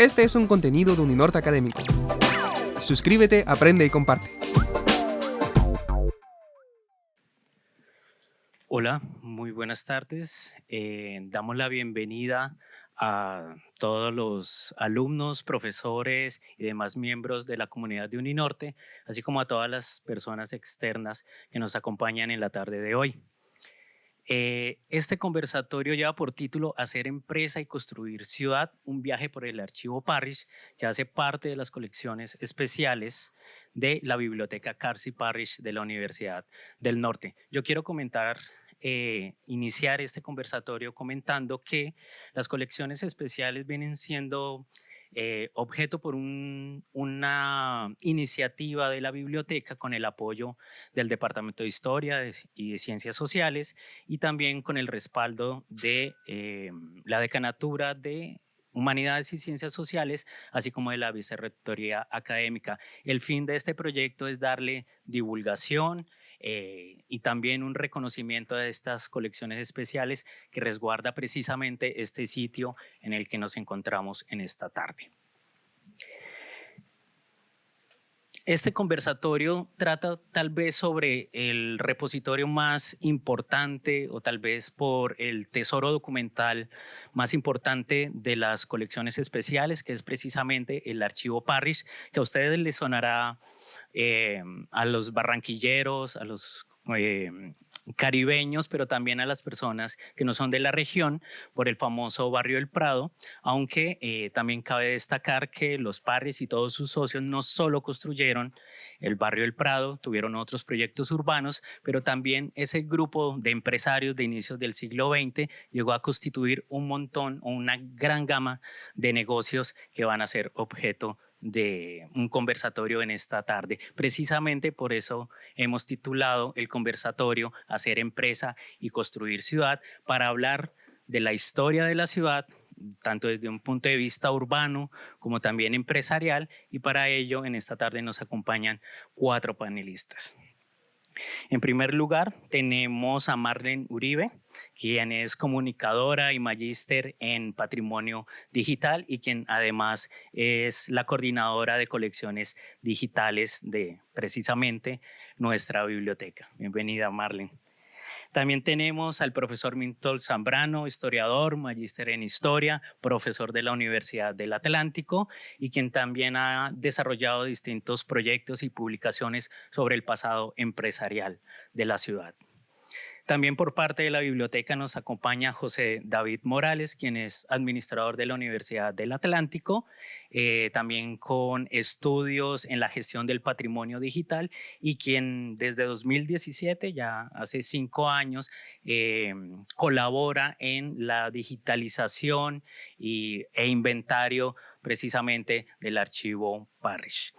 Este es un contenido de Uninorte Académico. Suscríbete, aprende y comparte. Hola, muy buenas tardes. Damos la bienvenida a todos los alumnos, profesores y demás miembros de la comunidad de Uninorte, así como a todas las personas externas que nos acompañan en la tarde de hoy. Este conversatorio lleva por título Hacer empresa y construir ciudad, un viaje por el archivo Parrish, que hace parte de las colecciones especiales de la Biblioteca Carsey Parrish de la Universidad del Norte. Yo quiero iniciar este conversatorio comentando que las colecciones especiales vienen siendo objeto por una iniciativa de la biblioteca con el apoyo del Departamento de Historia y de Ciencias Sociales y también con el respaldo de la Decanatura de Humanidades y Ciencias Sociales, así como de la Vicerrectoría Académica. El fin de este proyecto es darle divulgación y también un reconocimiento de estas colecciones especiales que resguarda precisamente este sitio en el que nos encontramos en esta tarde. Este conversatorio trata tal vez sobre el repositorio más importante o tal vez por el tesoro documental más importante de las colecciones especiales, que es precisamente el archivo Parrish, que a ustedes les sonará a los barranquilleros, a los caribeños, pero también a las personas que no son de la región, por el famoso barrio del Prado, aunque también cabe destacar que los Parrish y todos sus socios no solo construyeron el barrio del Prado, tuvieron otros proyectos urbanos, pero también ese grupo de empresarios de inicios del siglo XX llegó a constituir un montón o una gran gama de negocios que van a ser objeto de un conversatorio en esta tarde. Precisamente por eso hemos titulado el conversatorio Hacer empresa y construir ciudad, para hablar de la historia de la ciudad, tanto desde un punto de vista urbano como también empresarial, y para ello en esta tarde nos acompañan 4 panelistas. En primer lugar, tenemos a Marlene Uribe, quien es comunicadora y magíster en patrimonio digital y quien además es la coordinadora de colecciones digitales de precisamente nuestra biblioteca. Bienvenida, Marlene. También tenemos al profesor Mintol Zambrano, historiador, magíster en historia, profesor de la Universidad del Atlántico y quien también ha desarrollado distintos proyectos y publicaciones sobre el pasado empresarial de la ciudad. También por parte de la biblioteca nos acompaña José David Morales, quien es administrador de la Universidad del Atlántico, también con estudios en la gestión del patrimonio digital y quien desde 2017, ya hace 5 años, colabora en la digitalización e inventario precisamente del archivo Parrish.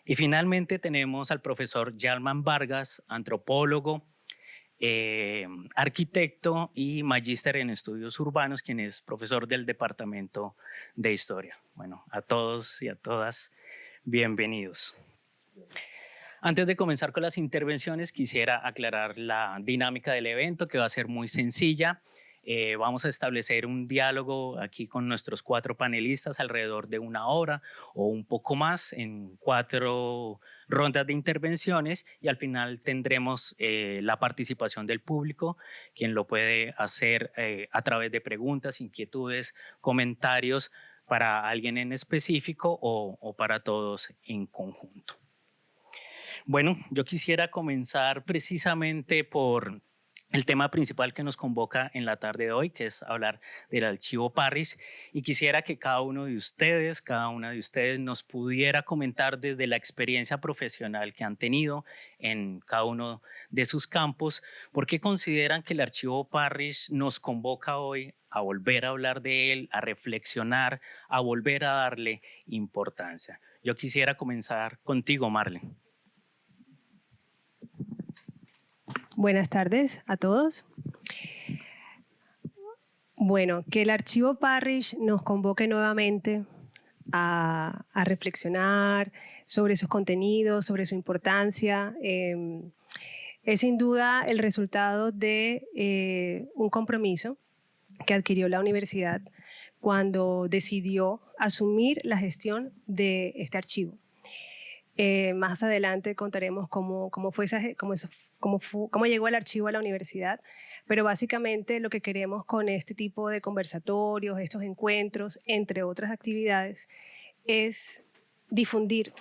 Y finalmente tenemos al profesor Yalman Vargas, antropólogo, arquitecto y magíster en estudios urbanos, quien es profesor del Departamento de Historia. Bueno, a todos y a todas, bienvenidos. Antes de comenzar con las intervenciones, quisiera aclarar la dinámica del evento, que va a ser muy sencilla. Vamos a establecer un diálogo aquí con nuestros 4 panelistas alrededor de 1 hora o un poco más en 4 rondas de intervenciones, y al final tendremos la participación del público, quien lo puede hacer a través de preguntas, inquietudes, comentarios para alguien en específico o para todos en conjunto. Bueno, yo quisiera comenzar precisamente por el tema principal que nos convoca en la tarde de hoy, que es hablar del archivo Parrish, y quisiera que cada una de ustedes nos pudiera comentar desde la experiencia profesional que han tenido en cada uno de sus campos, por qué consideran que el archivo Parrish nos convoca hoy a volver a hablar de él, a reflexionar, a volver a darle importancia. Yo quisiera comenzar contigo, Marlene. Buenas tardes a todos. Bueno, que el archivo Parrish nos convoque nuevamente a reflexionar sobre sus contenidos, sobre su importancia. Es sin duda el resultado de un compromiso que adquirió la universidad cuando decidió asumir la gestión de este archivo. Más adelante contaremos cómo llegó el archivo a la universidad, pero básicamente lo que queremos con este tipo de conversatorios, estos encuentros, entre otras actividades, es difundir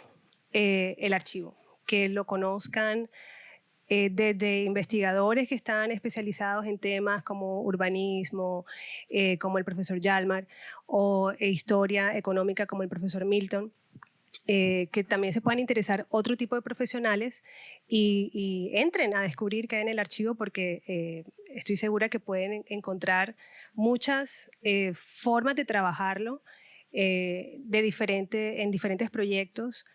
el archivo, que lo conozcan desde investigadores que están especializados en temas como urbanismo, como el profesor Yalmar, o historia económica como el profesor Milton, que también se puedan interesar otro tipo de profesionales y entren a descubrir qué hay en el archivo, porque estoy segura que pueden encontrar muchas formas de trabajarlo en diferentes proyectos,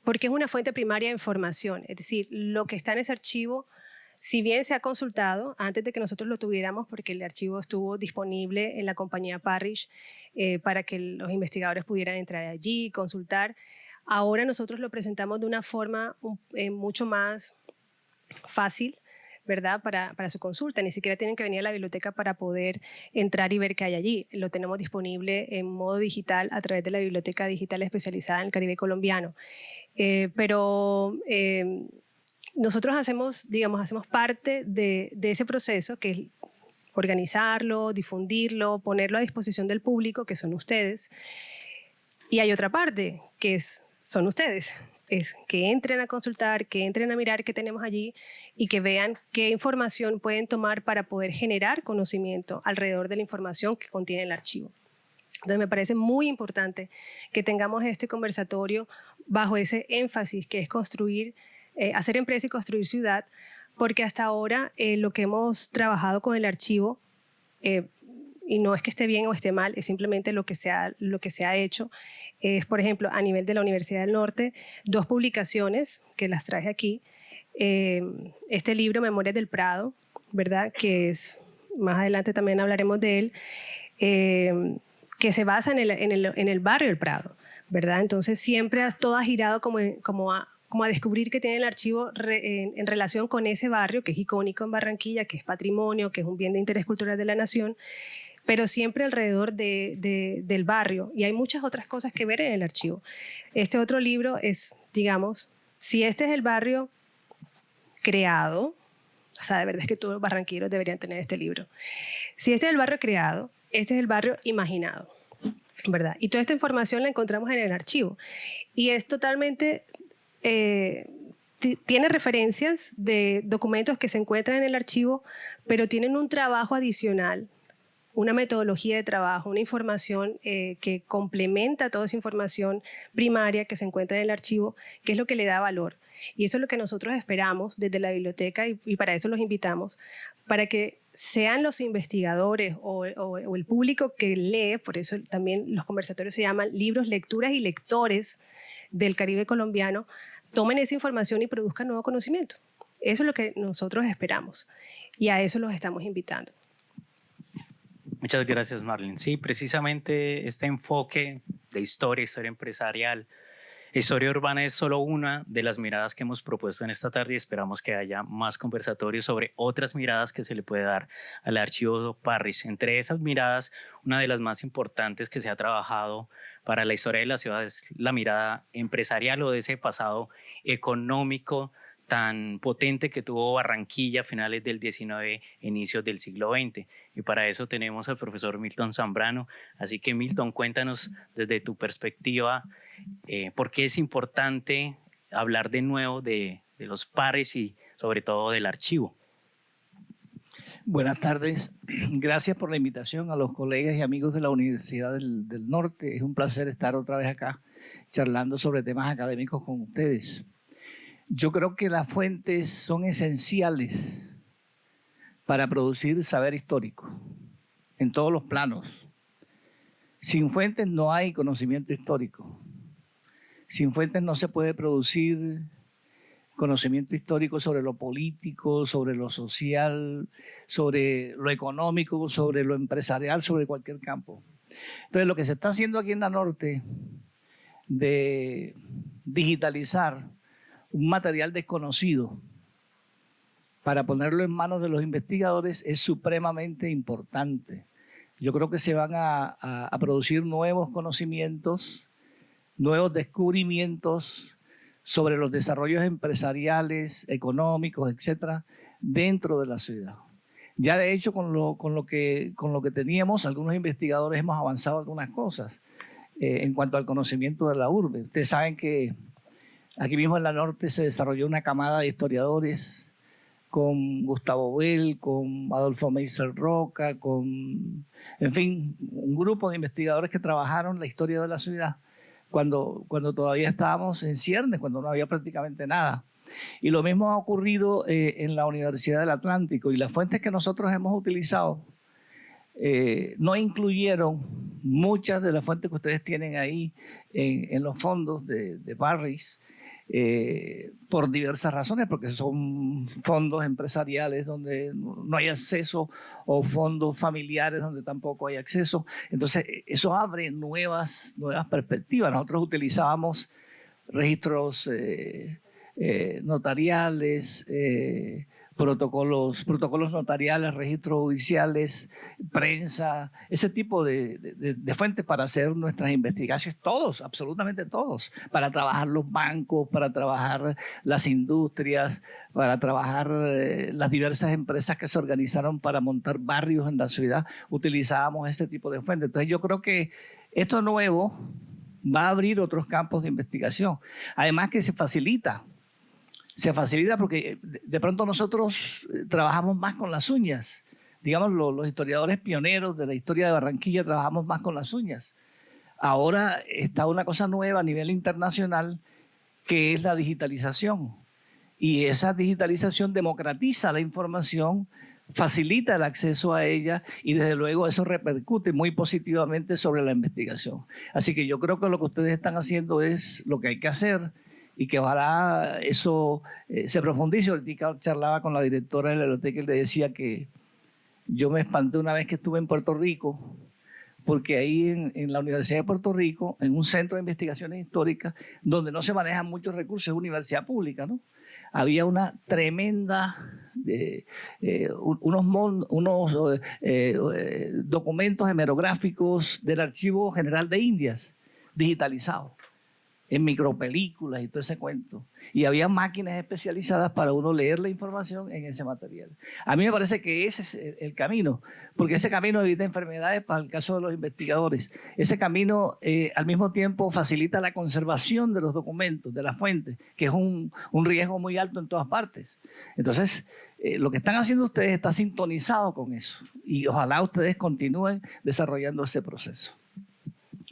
porque es una fuente primaria de información. Es decir, lo que está en ese archivo, si bien se ha consultado antes de que nosotros lo tuviéramos, porque el archivo estuvo disponible en la compañía Parrish para que los investigadores pudieran entrar allí y consultar, ahora nosotros lo presentamos de una forma mucho más fácil, ¿verdad? Para su consulta. Ni siquiera tienen que venir a la biblioteca para poder entrar y ver qué hay allí. Lo tenemos disponible en modo digital a través de la Biblioteca Digital Especializada en el Caribe Colombiano. Nosotros hacemos parte de ese proceso, que es organizarlo, difundirlo, ponerlo a disposición del público, que son ustedes. Y hay otra parte, que son ustedes. Es que entren a consultar, que entren a mirar qué tenemos allí y que vean qué información pueden tomar para poder generar conocimiento alrededor de la información que contiene el archivo. Entonces me parece muy importante que tengamos este conversatorio bajo ese énfasis que es hacer empresa y construir ciudad, porque hasta ahora lo que hemos trabajado con el archivo, y no es que esté bien o esté mal, es simplemente lo que se ha hecho, es, por ejemplo, a nivel de la Universidad del Norte, 2 publicaciones que las traje aquí. Este libro, Memorias del Prado, ¿verdad? Que es, más adelante también hablaremos de él, que se basa en el barrio del Prado, ¿verdad? Entonces siempre todo ha girado como a descubrir qué tiene el archivo en relación con ese barrio, que es icónico en Barranquilla, que es patrimonio, que es un bien de interés cultural de la nación, pero siempre alrededor del barrio. Y hay muchas otras cosas que ver en el archivo. Este otro libro es, digamos, si este es el barrio creado, o sea, de verdad es que todos los barranquilleros deberían tener este libro. Si este es el barrio creado, este es el barrio imaginado, ¿verdad? Y toda esta información la encontramos en el archivo. Y es totalmente... tiene referencias de documentos que se encuentran en el archivo, pero tienen un trabajo adicional, una metodología de trabajo, una información que complementa toda esa información primaria que se encuentra en el archivo, que es lo que le da valor. Y eso es lo que nosotros esperamos desde la biblioteca, y para eso los invitamos, para que sean los investigadores o el público que lee, por eso también los conversatorios se llaman libros, lecturas y lectores del Caribe colombiano, tomen esa información y produzcan nuevo conocimiento. Eso es lo que nosotros esperamos y a eso los estamos invitando. Muchas gracias, Marlene. Sí, precisamente este enfoque de historia empresarial, historia urbana es solo una de las miradas que hemos propuesto en esta tarde, y esperamos que haya más conversatorios sobre otras miradas que se le puede dar al archivo Parrish. Entre esas miradas, una de las más importantes que se ha trabajado para la historia de la ciudad es la mirada empresarial, o de ese pasado económico tan potente que tuvo Barranquilla a finales del XIX, inicios del siglo XX. Y para eso tenemos al profesor Milton Zambrano. Así que, Milton, cuéntanos desde tu perspectiva por qué es importante hablar de nuevo de los Parrish y sobre todo del archivo. Buenas tardes. Gracias por la invitación a los colegas y amigos de la Universidad del Norte. Es un placer estar otra vez acá charlando sobre temas académicos con ustedes. Yo creo que las fuentes son esenciales para producir saber histórico en todos los planos. Sin fuentes no hay conocimiento histórico. Sin fuentes no se puede producir conocimiento histórico sobre lo político, sobre lo social, sobre lo económico, sobre lo empresarial, sobre cualquier campo. Entonces, lo que se está haciendo aquí en la Norte de digitalizar un material desconocido para ponerlo en manos de los investigadores es supremamente importante. Yo creo que se van a producir nuevos conocimientos, nuevos descubrimientos sobre los desarrollos empresariales, económicos, etcétera, dentro de la ciudad. Ya de hecho, con lo que teníamos, algunos investigadores hemos avanzado algunas cosas en cuanto al conocimiento de la urbe. Ustedes saben que aquí mismo en la Norte se desarrolló una camada de historiadores con Gustavo Bell, con Adolfo Meiser Roca, en fin, un grupo de investigadores que trabajaron la historia de la ciudad cuando todavía estábamos en ciernes, cuando no había prácticamente nada. Y lo mismo ha ocurrido en la Universidad del Atlántico, y las fuentes que nosotros hemos utilizado no incluyeron muchas de las fuentes que ustedes tienen ahí en los fondos de Parrish, por diversas razones, porque son fondos empresariales donde no hay acceso, o fondos familiares donde tampoco hay acceso. Entonces eso abre nuevas perspectivas. Nosotros utilizábamos registros notariales, protocolos notariales, registros judiciales, prensa, ese tipo de fuentes para hacer nuestras investigaciones, todos, absolutamente todos, para trabajar los bancos, para trabajar las industrias, para trabajar las diversas empresas que se organizaron para montar barrios en la ciudad. Utilizábamos ese tipo de fuentes. Entonces yo creo que esto nuevo va a abrir otros campos de investigación. Además que se facilita porque de pronto nosotros trabajamos más con las uñas. Digamos, los historiadores pioneros de la historia de Barranquilla trabajamos más con las uñas. Ahora está una cosa nueva a nivel internacional, que es la digitalización. Y esa digitalización democratiza la información, facilita el acceso a ella, y desde luego eso repercute muy positivamente sobre la investigación. Así que yo creo que lo que ustedes están haciendo es lo que hay que hacer, y que ojalá eso se profundice. Ahorita charlaba con la directora de la biblioteca y le decía que yo me espanté una vez que estuve en Puerto Rico, porque ahí en la Universidad de Puerto Rico, en un centro de investigaciones históricas, donde no se manejan muchos recursos, es universidad pública, ¿no? Había una tremenda, unos documentos hemerográficos del Archivo General de Indias, digitalizados, en micropelículas y todo ese cuento. Y había máquinas especializadas para uno leer la información en ese material. A mí me parece que ese es el camino, porque ese camino evita enfermedades para el caso de los investigadores. Ese camino al mismo tiempo facilita la conservación de los documentos, de las fuentes, que es un riesgo muy alto en todas partes. Entonces, lo que están haciendo ustedes está sintonizado con eso, y ojalá ustedes continúen desarrollando ese proceso.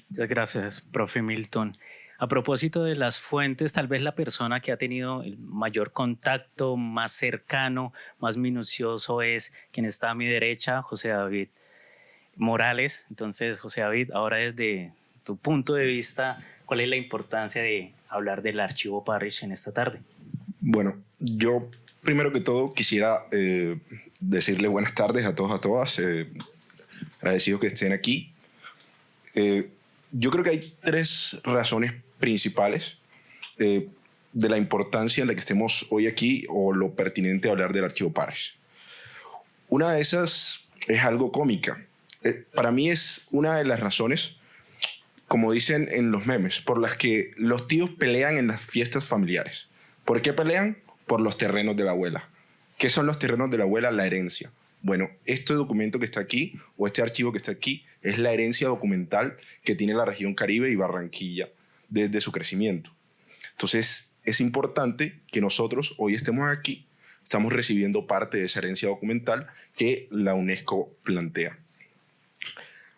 Muchas gracias, profe Milton. A propósito de las fuentes, tal vez la persona que ha tenido el mayor contacto, más cercano, más minucioso, es quien está a mi derecha, José David Morales. Entonces, José David, ahora desde tu punto de vista, ¿cuál es la importancia de hablar del archivo Parrish en esta tarde? Bueno, yo primero que todo quisiera decirle buenas tardes a todos, a todas, agradecidos que estén aquí. Yo creo que hay tres razones principales de la importancia en la que estemos hoy aquí, o lo pertinente de hablar del archivo Parrish. Una de esas es algo cómica. Para mí es una de las razones, como dicen en los memes, por las que los tíos pelean en las fiestas familiares. ¿Por qué pelean? Por los terrenos de la abuela. ¿Qué son los terrenos de la abuela? La herencia. Bueno, este documento que está aquí, o este archivo que está aquí, es la herencia documental que tiene la región Caribe y Barranquilla desde su crecimiento. Entonces, es importante que nosotros hoy estemos aquí, estamos recibiendo parte de esa herencia documental que la UNESCO plantea.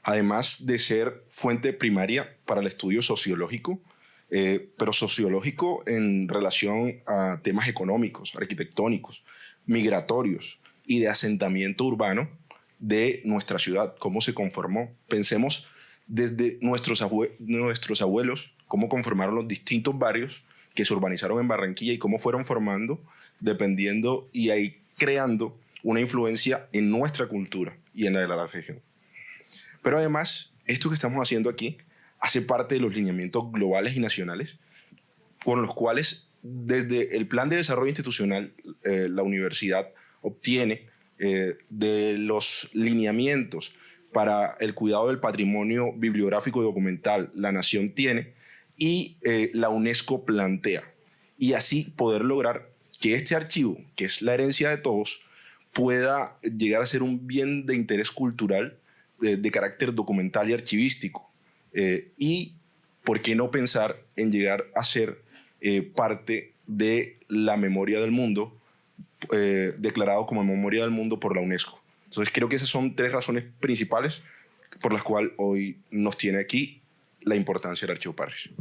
Además de ser fuente primaria para el estudio sociológico, pero sociológico en relación a temas económicos, arquitectónicos, migratorios y de asentamiento urbano de nuestra ciudad, cómo se conformó. Pensemos desde nuestros abuelos, cómo conformaron los distintos barrios que se urbanizaron en Barranquilla y cómo fueron formando, dependiendo y ahí creando una influencia en nuestra cultura y en la de la región. Pero además, esto que estamos haciendo aquí hace parte de los lineamientos globales y nacionales con los cuales desde el Plan de Desarrollo Institucional la universidad obtiene de los lineamientos para el cuidado del patrimonio bibliográfico y documental, la Nación tiene y la UNESCO plantea. Y así poder lograr que este archivo, que es la herencia de todos, pueda llegar a ser un bien de interés cultural de carácter documental y archivístico. Y por qué no pensar en llegar a ser parte de la memoria del mundo, declarado como memoria del mundo por la UNESCO. Entonces creo que esas son 3 razones principales por las cuales hoy nos tiene aquí la importancia del Archivo Parrish.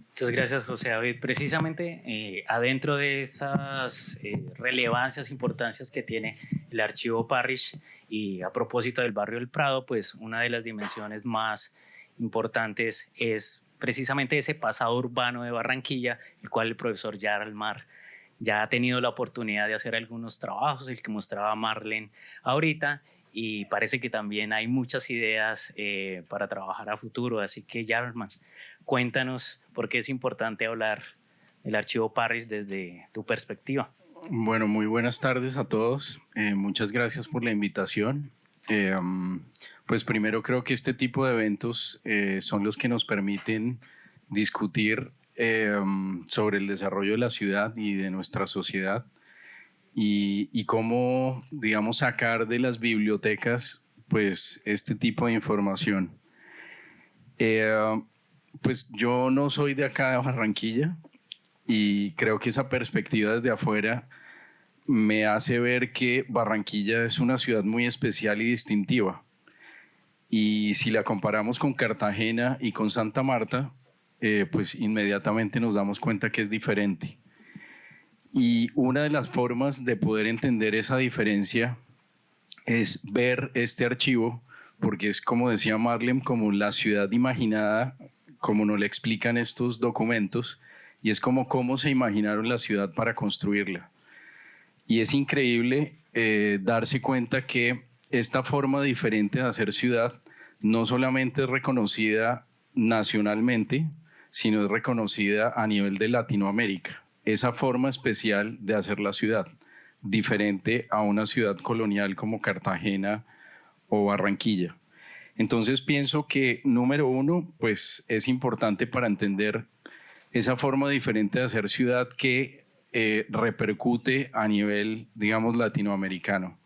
Muchas gracias, José David. Precisamente adentro de esas relevancias, importancias que tiene el Archivo Parrish, y a propósito del barrio del Prado, pues una de las dimensiones más importantes es precisamente ese pasado urbano de Barranquilla, el cual el profesor Gerald Mar ya ha tenido la oportunidad de hacer algunos trabajos, el que mostraba Marlene ahorita, y parece que también hay muchas ideas para trabajar a futuro. Así que, Gerald Mar, cuéntanos por qué es importante hablar del Archivo Parrish desde tu perspectiva. Bueno, muy buenas tardes a todos. Muchas gracias por la invitación. Pues primero creo que este tipo de eventos son los que nos permiten discutir sobre el desarrollo de la ciudad y de nuestra sociedad y cómo, digamos, sacar de las bibliotecas pues este tipo de información. Pues yo no soy de acá de Barranquilla y creo que esa perspectiva desde afuera me hace ver que Barranquilla es una ciudad muy especial y distintiva. Y si la comparamos con Cartagena y con Santa Marta, pues inmediatamente nos damos cuenta que es diferente. Y una de las formas de poder entender esa diferencia es ver este archivo, porque es, como decía Marlene, como la ciudad imaginada, como nos le explican estos documentos, y es como cómo se imaginaron la ciudad para construirla. Y es increíble darse cuenta que esta forma diferente de hacer ciudad no solamente es reconocida nacionalmente, sino es reconocida a nivel de Latinoamérica. Esa forma especial de hacer la ciudad, diferente a una ciudad colonial como Cartagena o Barranquilla. Entonces pienso que, número uno, pues es importante para entender esa forma diferente de hacer ciudad que repercute a nivel, digamos, latinoamericano.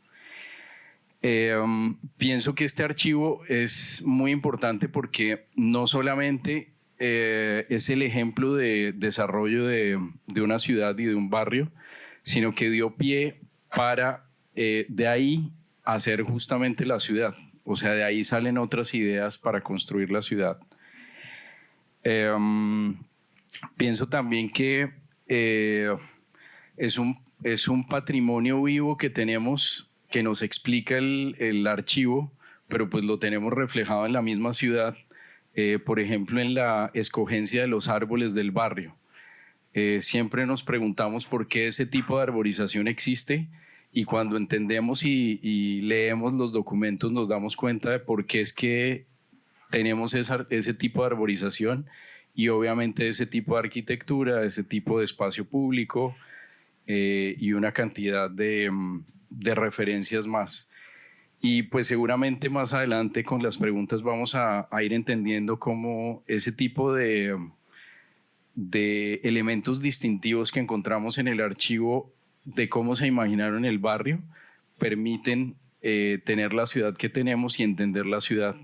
Pienso que este archivo es muy importante porque no solamente es el ejemplo de desarrollo de una ciudad y de un barrio, sino que dio pie para de ahí hacer justamente la ciudad. O sea, de ahí salen otras ideas para construir la ciudad. Pienso también que es un patrimonio vivo que tenemos, que nos explica el archivo, pero pues lo tenemos reflejado en la misma ciudad, por ejemplo, en la escogencia de los árboles del barrio. Siempre nos preguntamos por qué ese tipo de arborización existe, y cuando entendemos y leemos los documentos nos damos cuenta de por qué es que tenemos ese tipo de arborización, y obviamente ese tipo de arquitectura, ese tipo de espacio público y una cantidad de referencias más. Y pues seguramente más adelante con las preguntas vamos a ir entendiendo cómo ese tipo de elementos distintivos que encontramos en el archivo de cómo se imaginaron el barrio permiten tener la ciudad que tenemos y entender la ciudad.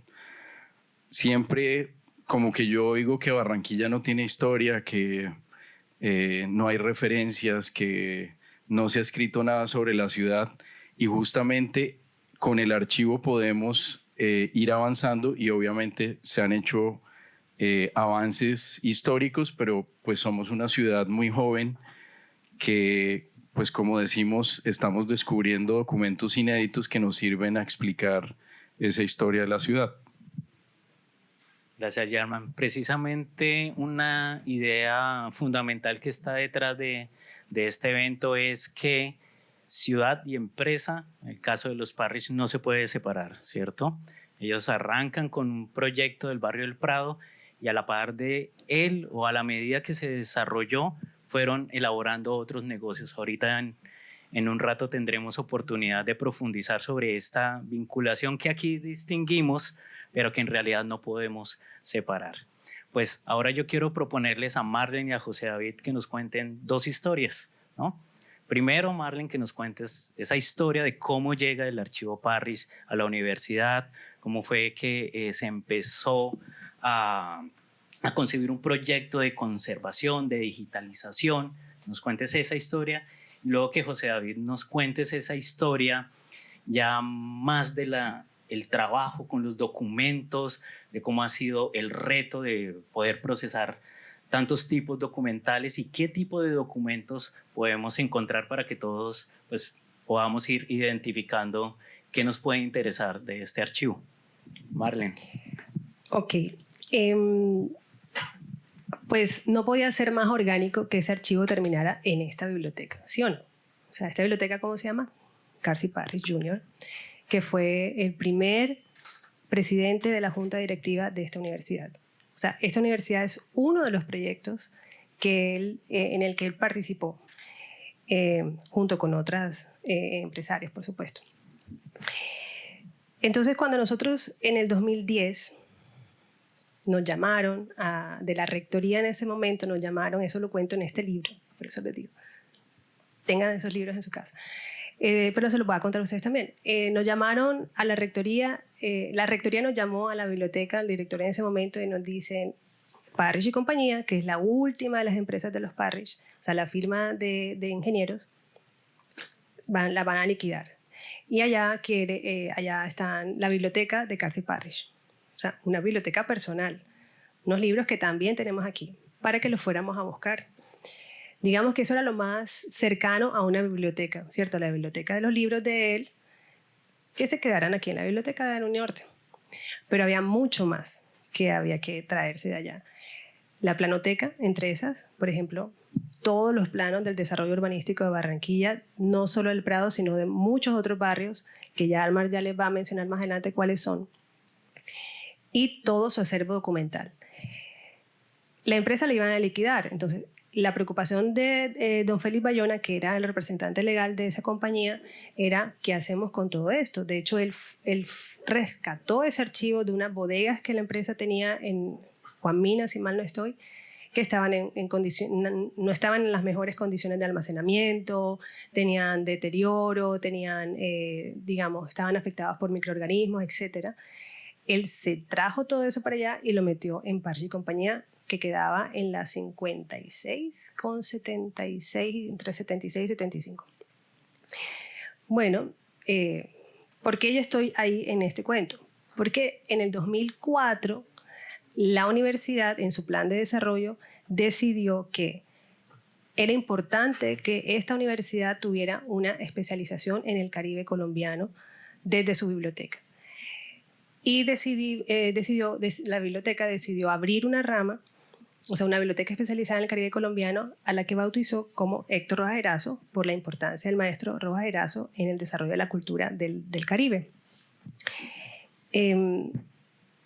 Siempre como que yo oigo que Barranquilla no tiene historia, que no hay referencias, que no se ha escrito nada sobre la ciudad, y justamente con el archivo podemos ir avanzando, y obviamente se han hecho avances históricos, pero pues somos una ciudad muy joven que, pues como decimos, estamos descubriendo documentos inéditos que nos sirven a explicar esa historia de la ciudad. Gracias, Germán. Precisamente una idea fundamental que está detrás de este evento es que ciudad y empresa, en el caso de los Parrish, no se puede separar, ¿cierto? Ellos arrancan con un proyecto del barrio del Prado y a la par de él o a la medida que se desarrolló fueron elaborando otros negocios. Ahorita en En un rato tendremos oportunidad de profundizar sobre esta vinculación que aquí distinguimos, pero que en realidad no podemos separar. Pues ahora yo quiero proponerles a Marlene y a José David que nos cuenten dos historias, ¿no? Primero, Marlene, que nos cuentes esa historia de cómo llega el Archivo Parrish a la universidad, cómo fue que se empezó a concebir un proyecto de conservación, de digitalización. Nos cuentes esa historia. Y luego que José David nos cuentes esa historia ya más de el trabajo con los documentos, de cómo ha sido el reto de poder procesar tantos tipos documentales y qué tipo de documentos podemos encontrar para que todos pues, podamos ir identificando qué nos puede interesar de este archivo. Marlene. Ok. Pues no podía ser más orgánico que ese archivo terminara en esta biblioteca, ¿sí o no? O sea, esta biblioteca, ¿cómo se llama? Carsey Parrish Jr., que fue el primer presidente de la junta directiva de esta universidad. O sea, esta universidad es uno de los proyectos en el que él participó, junto con otras empresarias, por supuesto. Entonces, cuando nosotros en el 2010 nos llamaron, de la rectoría en ese momento nos llamaron, eso lo cuento en este libro, por eso les digo, tengan esos libros en su casa, pero se los voy a contar a ustedes también. Nos llamaron a la rectoría nos llamó a la biblioteca, al director en ese momento, y nos dicen, Parrish y compañía, que es la última de las empresas de los Parrish, o sea, la firma de ingenieros, la van a liquidar. Y allá está la biblioteca de Carsey Parrish, o sea, una biblioteca personal, unos libros que también tenemos aquí, para que los fuéramos a buscar. Digamos que eso era lo más cercano a una biblioteca, ¿cierto? La biblioteca de los libros de él, que se quedaran aquí en la biblioteca de Unión Norte. Pero había mucho más que había que traerse de allá. La planoteca, entre esas, por ejemplo, todos los planos del desarrollo urbanístico de Barranquilla, no solo del Prado, sino de muchos otros barrios, que ya Almar ya les va a mencionar más adelante cuáles son, y todo su acervo documental. La empresa la iban a liquidar, entonces la preocupación de don Félix Bayona, que era el representante legal de esa compañía, era ¿qué hacemos con todo esto? De hecho, él rescató ese archivo de unas bodegas que la empresa tenía en Juan Mina, si mal no estoy, que estaban no estaban en las mejores condiciones de almacenamiento, tenían deterioro, estaban afectados por microorganismos, etc. Él se trajo todo eso para allá y lo metió en Parrish y compañía, que quedaba en la 56 con 76, entre 76 y 75. Bueno, ¿por qué yo estoy ahí en este cuento? Porque en el 2004 la universidad en su plan de desarrollo decidió que era importante que esta universidad tuviera una especialización en el Caribe colombiano desde su biblioteca. Y la biblioteca decidió abrir una rama, o sea, una biblioteca especializada en el Caribe colombiano, a la que bautizó como Héctor Rojas Erazo, por la importancia del maestro Rojas Erazo en el desarrollo de la cultura del Caribe.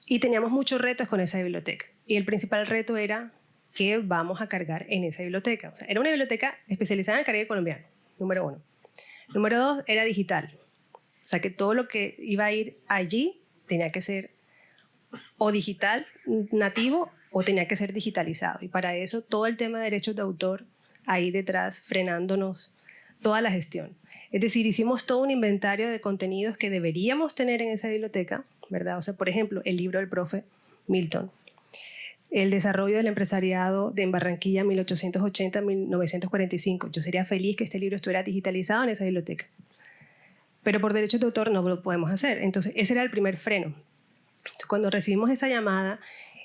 Y teníamos muchos retos con esa biblioteca. Y el principal reto era qué vamos a cargar en esa biblioteca. O sea, era una biblioteca especializada en el Caribe colombiano, número 1. Número 2, era digital. O sea, que todo lo que iba a ir allí tenía que ser o digital nativo o tenía que ser digitalizado. Y para eso todo el tema de derechos de autor ahí detrás frenándonos toda la gestión. Es decir, hicimos todo un inventario de contenidos que deberíamos tener en esa biblioteca, ¿verdad? O sea, por ejemplo, el libro del profe Milton, el desarrollo del empresariado en Barranquilla 1880-1945. Yo sería feliz que este libro estuviera digitalizado en esa biblioteca. Pero por derechos de autor no lo podemos hacer. Entonces, ese era el primer freno. Entonces, cuando recibimos esa llamada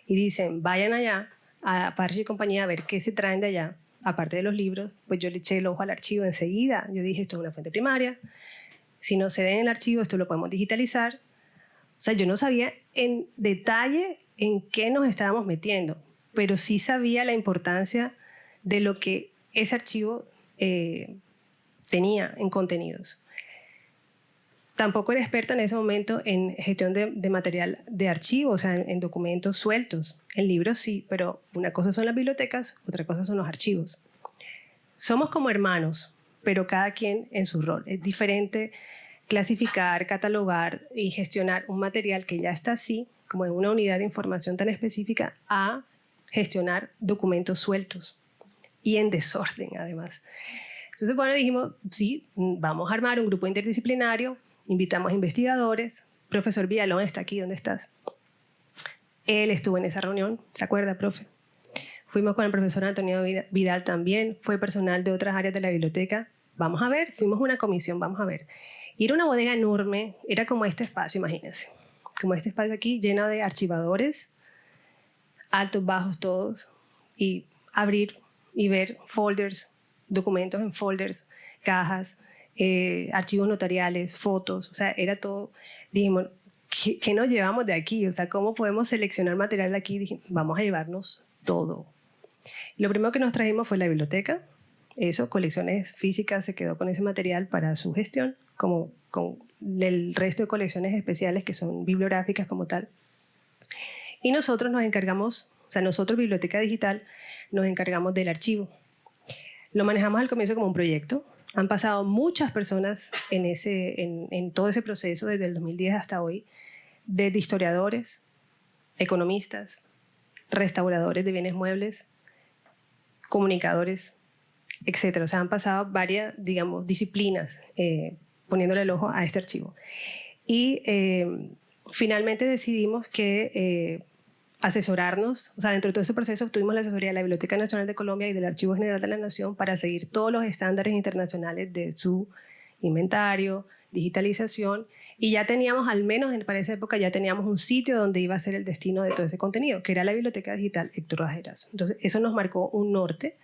y dicen, vayan allá a Parrish y compañía a ver qué se traen de allá, aparte de los libros, pues yo le eché el ojo al archivo enseguida. Yo dije, esto es una fuente primaria. Si no se ve en el archivo, esto lo podemos digitalizar. O sea, yo no sabía en detalle en qué nos estábamos metiendo, pero sí sabía la importancia de lo que ese archivo tenía en contenidos. Tampoco era experta en ese momento en gestión de material de archivo, o sea, en documentos sueltos. En libros sí, pero una cosa son las bibliotecas, otra cosa son los archivos. Somos como hermanos, pero cada quien en su rol. Es diferente clasificar, catalogar y gestionar un material que ya está así, como en una unidad de información tan específica, a gestionar documentos sueltos y en desorden, además. Entonces, bueno, dijimos, sí, vamos a armar un grupo interdisciplinario, invitamos investigadores. Profesor Villalón está aquí, ¿dónde estás? Él estuvo en esa reunión, ¿se acuerda, profe? Fuimos con el profesor Antonio Vidal también, fue personal de otras áreas de la biblioteca. Vamos a ver, fuimos una comisión, vamos a ver. Y era una bodega enorme, era como este espacio, imagínense. Como este espacio aquí, lleno de archivadores, altos, bajos, todos, y abrir y ver folders, documentos en folders, cajas, archivos notariales, fotos, o sea, era todo. Dijimos, ¿qué nos llevamos de aquí? O sea, ¿cómo podemos seleccionar material de aquí? Dijimos, vamos a llevarnos todo. Lo primero que nos trajimos fue la biblioteca. Eso, colecciones físicas, se quedó con ese material para su gestión, como con el resto de colecciones especiales que son bibliográficas como tal. Y nosotros nos encargamos, o sea, nosotros, Biblioteca Digital, nos encargamos del archivo. Lo manejamos al comienzo como un proyecto. Han pasado muchas personas en todo ese proceso, desde el 2010 hasta hoy, desde historiadores, economistas, restauradores de bienes muebles, comunicadores, etcétera. O sea, han pasado varias, digamos, disciplinas poniéndole el ojo a este archivo. Y finalmente decidimos que asesorarnos, o sea, dentro de todo este proceso obtuvimos la asesoría de la Biblioteca Nacional de Colombia y del Archivo General de la Nación para seguir todos los estándares internacionales de su inventario, digitalización, y ya teníamos, al menos para esa época, ya teníamos un sitio donde iba a ser el destino de todo ese contenido, que era la Biblioteca Digital Héctor Bajeras. Entonces, eso nos marcó un norte,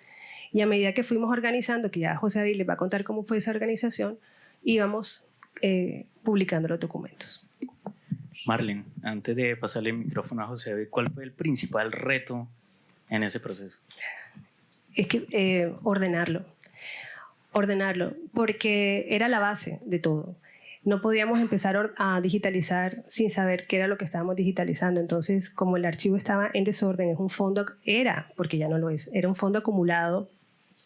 y a medida que fuimos organizando, que ya José David les va a contar cómo fue esa organización, íbamos publicando los documentos. Marlene, antes de pasarle el micrófono a José David, ¿cuál fue el principal reto en ese proceso? Es que ordenarlo, porque era la base de todo. No podíamos empezar a digitalizar sin saber qué era lo que estábamos digitalizando. Entonces, como el archivo estaba en desorden, es un fondo, porque ya no lo es, era un fondo acumulado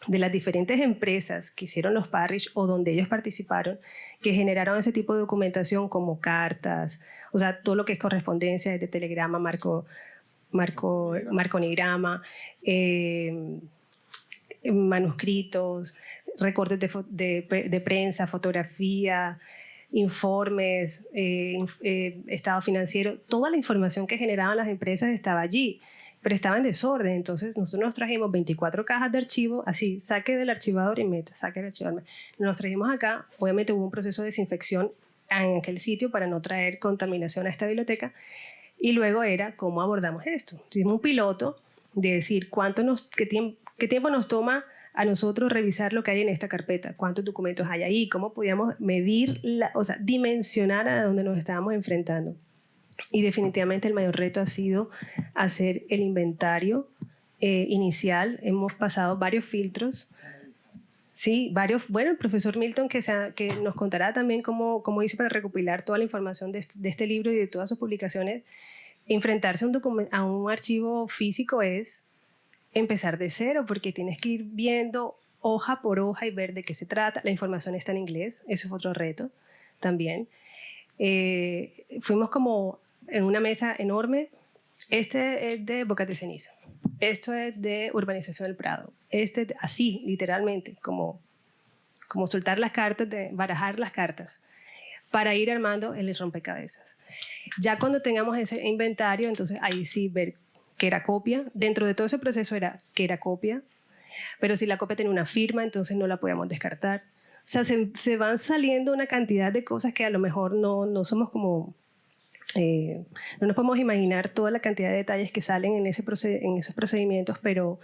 de las diferentes empresas que hicieron los Parrish o donde ellos participaron, que generaron ese tipo de documentación como cartas, o sea, todo lo que es correspondencia, desde telegrama, marconigrama, manuscritos, recortes de prensa, fotografía, informes, estado financiero, toda la información que generaban las empresas estaba allí, pero estaba en desorden. Entonces nosotros nos trajimos 24 cajas de archivo, así, saque del archivador y meta, saque del archivador. Nos trajimos acá, obviamente hubo un proceso de desinfección en aquel sitio para no traer contaminación a esta biblioteca, y luego era cómo abordamos esto. Hicimos un piloto de decir qué tiempo nos toma a nosotros revisar lo que hay en esta carpeta, cuántos documentos hay ahí, cómo podíamos medir, o sea, dimensionar a dónde nos estábamos enfrentando. Y definitivamente el mayor reto ha sido hacer el inventario inicial. Hemos pasado varios filtros. Sí, bueno, el profesor Milton que nos contará también cómo hizo para recopilar toda la información de este libro y de todas sus publicaciones. Enfrentarse a un archivo físico es empezar de cero, porque tienes que ir viendo hoja por hoja y ver de qué se trata. La información está en inglés, eso es otro reto también. Fuimos como en una mesa enorme. Este es de Bocas de Ceniza, esto es de Urbanización del Prado, así literalmente como soltar las cartas, barajar las cartas para ir armando el rompecabezas. Ya cuando tengamos ese inventario, entonces ahí sí ver que era copia. Dentro de todo ese proceso era que era copia, pero si la copia tenía una firma, entonces no la podíamos descartar. O sea, se van saliendo una cantidad de cosas que a lo mejor no somos como... no nos podemos imaginar toda la cantidad de detalles que salen en esos procedimientos, pero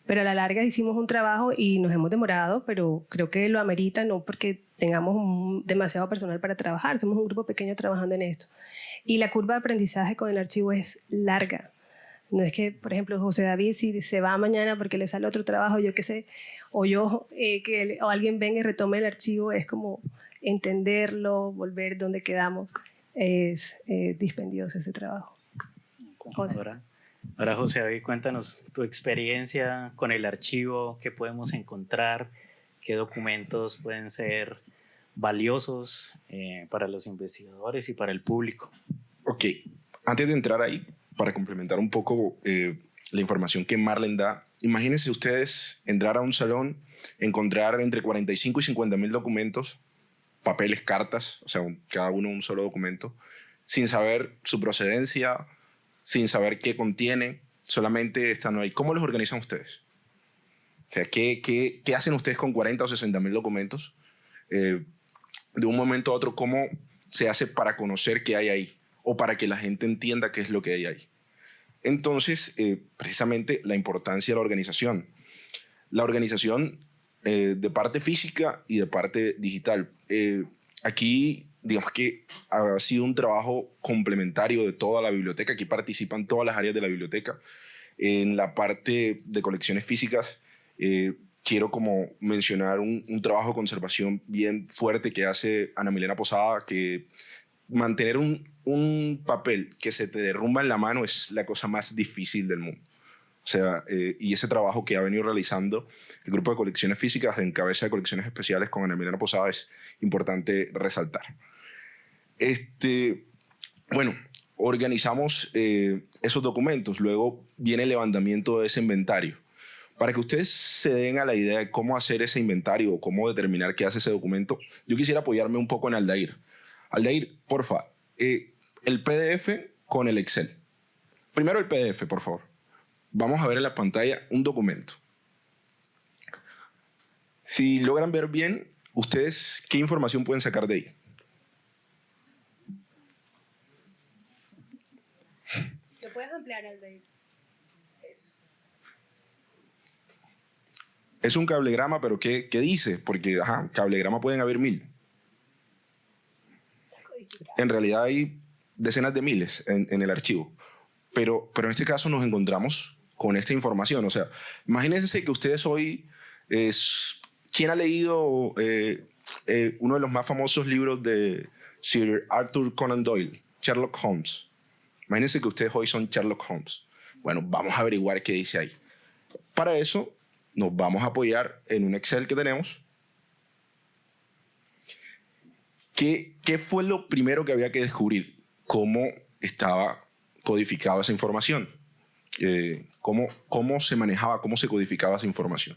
a la larga hicimos un trabajo y nos hemos demorado, pero creo que lo amerita, no porque tengamos demasiado personal para trabajar, somos un grupo pequeño trabajando en esto. Y la curva de aprendizaje con el archivo es larga. No es que, por ejemplo, José David, si se va mañana porque le sale otro trabajo, yo qué sé, o o alguien venga y retome el archivo, es como entenderlo, volver donde quedamos. Es dispendioso ese trabajo. Ahora, José David, cuéntanos tu experiencia con el archivo, qué podemos encontrar, qué documentos pueden ser valiosos para los investigadores y para el público. Ok, antes de entrar ahí, para complementar un poco la información que Marlene da, imagínense ustedes entrar a un salón, encontrar entre 45 y 50 mil documentos, papeles, cartas, o sea, cada uno un solo documento, sin saber su procedencia, sin saber qué contiene, solamente están ahí. ¿Cómo los organizan ustedes? O sea, ¿qué hacen ustedes con 40 o 60 mil documentos? De un momento a otro, ¿cómo se hace para conocer qué hay ahí? O para que la gente entienda qué es lo que hay ahí. Entonces, precisamente la importancia de la organización. La organización de parte física y de parte digital. Aquí, digamos que ha sido un trabajo complementario de toda la biblioteca. Aquí participan todas las áreas de la biblioteca. En la parte de colecciones físicas, quiero como mencionar un trabajo de conservación bien fuerte que hace Ana Milena Posada, que mantener un papel que se te derrumba en la mano es la cosa más difícil del mundo. O sea, y ese trabajo que ha venido realizando el grupo de colecciones físicas en cabeza de colecciones especiales con Ana Milena Posada es importante resaltar. Bueno, organizamos esos documentos, luego viene el levantamiento de ese inventario. Para que ustedes se den a la idea de cómo hacer ese inventario o cómo determinar qué hace ese documento, yo quisiera apoyarme un poco en Aldair. Aldair, porfa, el PDF con el Excel. Primero el PDF, por favor. Vamos a ver en la pantalla un documento. Si logran ver bien, ustedes, ¿qué información pueden sacar de ahí? ¿Lo puedes ampliar, Aldair? Es un cablegrama, pero ¿qué dice? Porque, cablegrama pueden haber 1000. En realidad hay decenas de miles en el archivo. Pero en este caso nos encontramos con esta información. O sea, imagínense que ustedes hoy... ¿Quién ha leído uno de los más famosos libros de Sir Arthur Conan Doyle? Sherlock Holmes. Imagínense que ustedes hoy son Sherlock Holmes. Bueno, vamos a averiguar qué dice ahí. Para eso nos vamos a apoyar en un Excel que tenemos. ¿Qué fue lo primero que había que descubrir? ¿Cómo estaba codificada esa información? ¿Cómo se manejaba, cómo se codificaba esa información?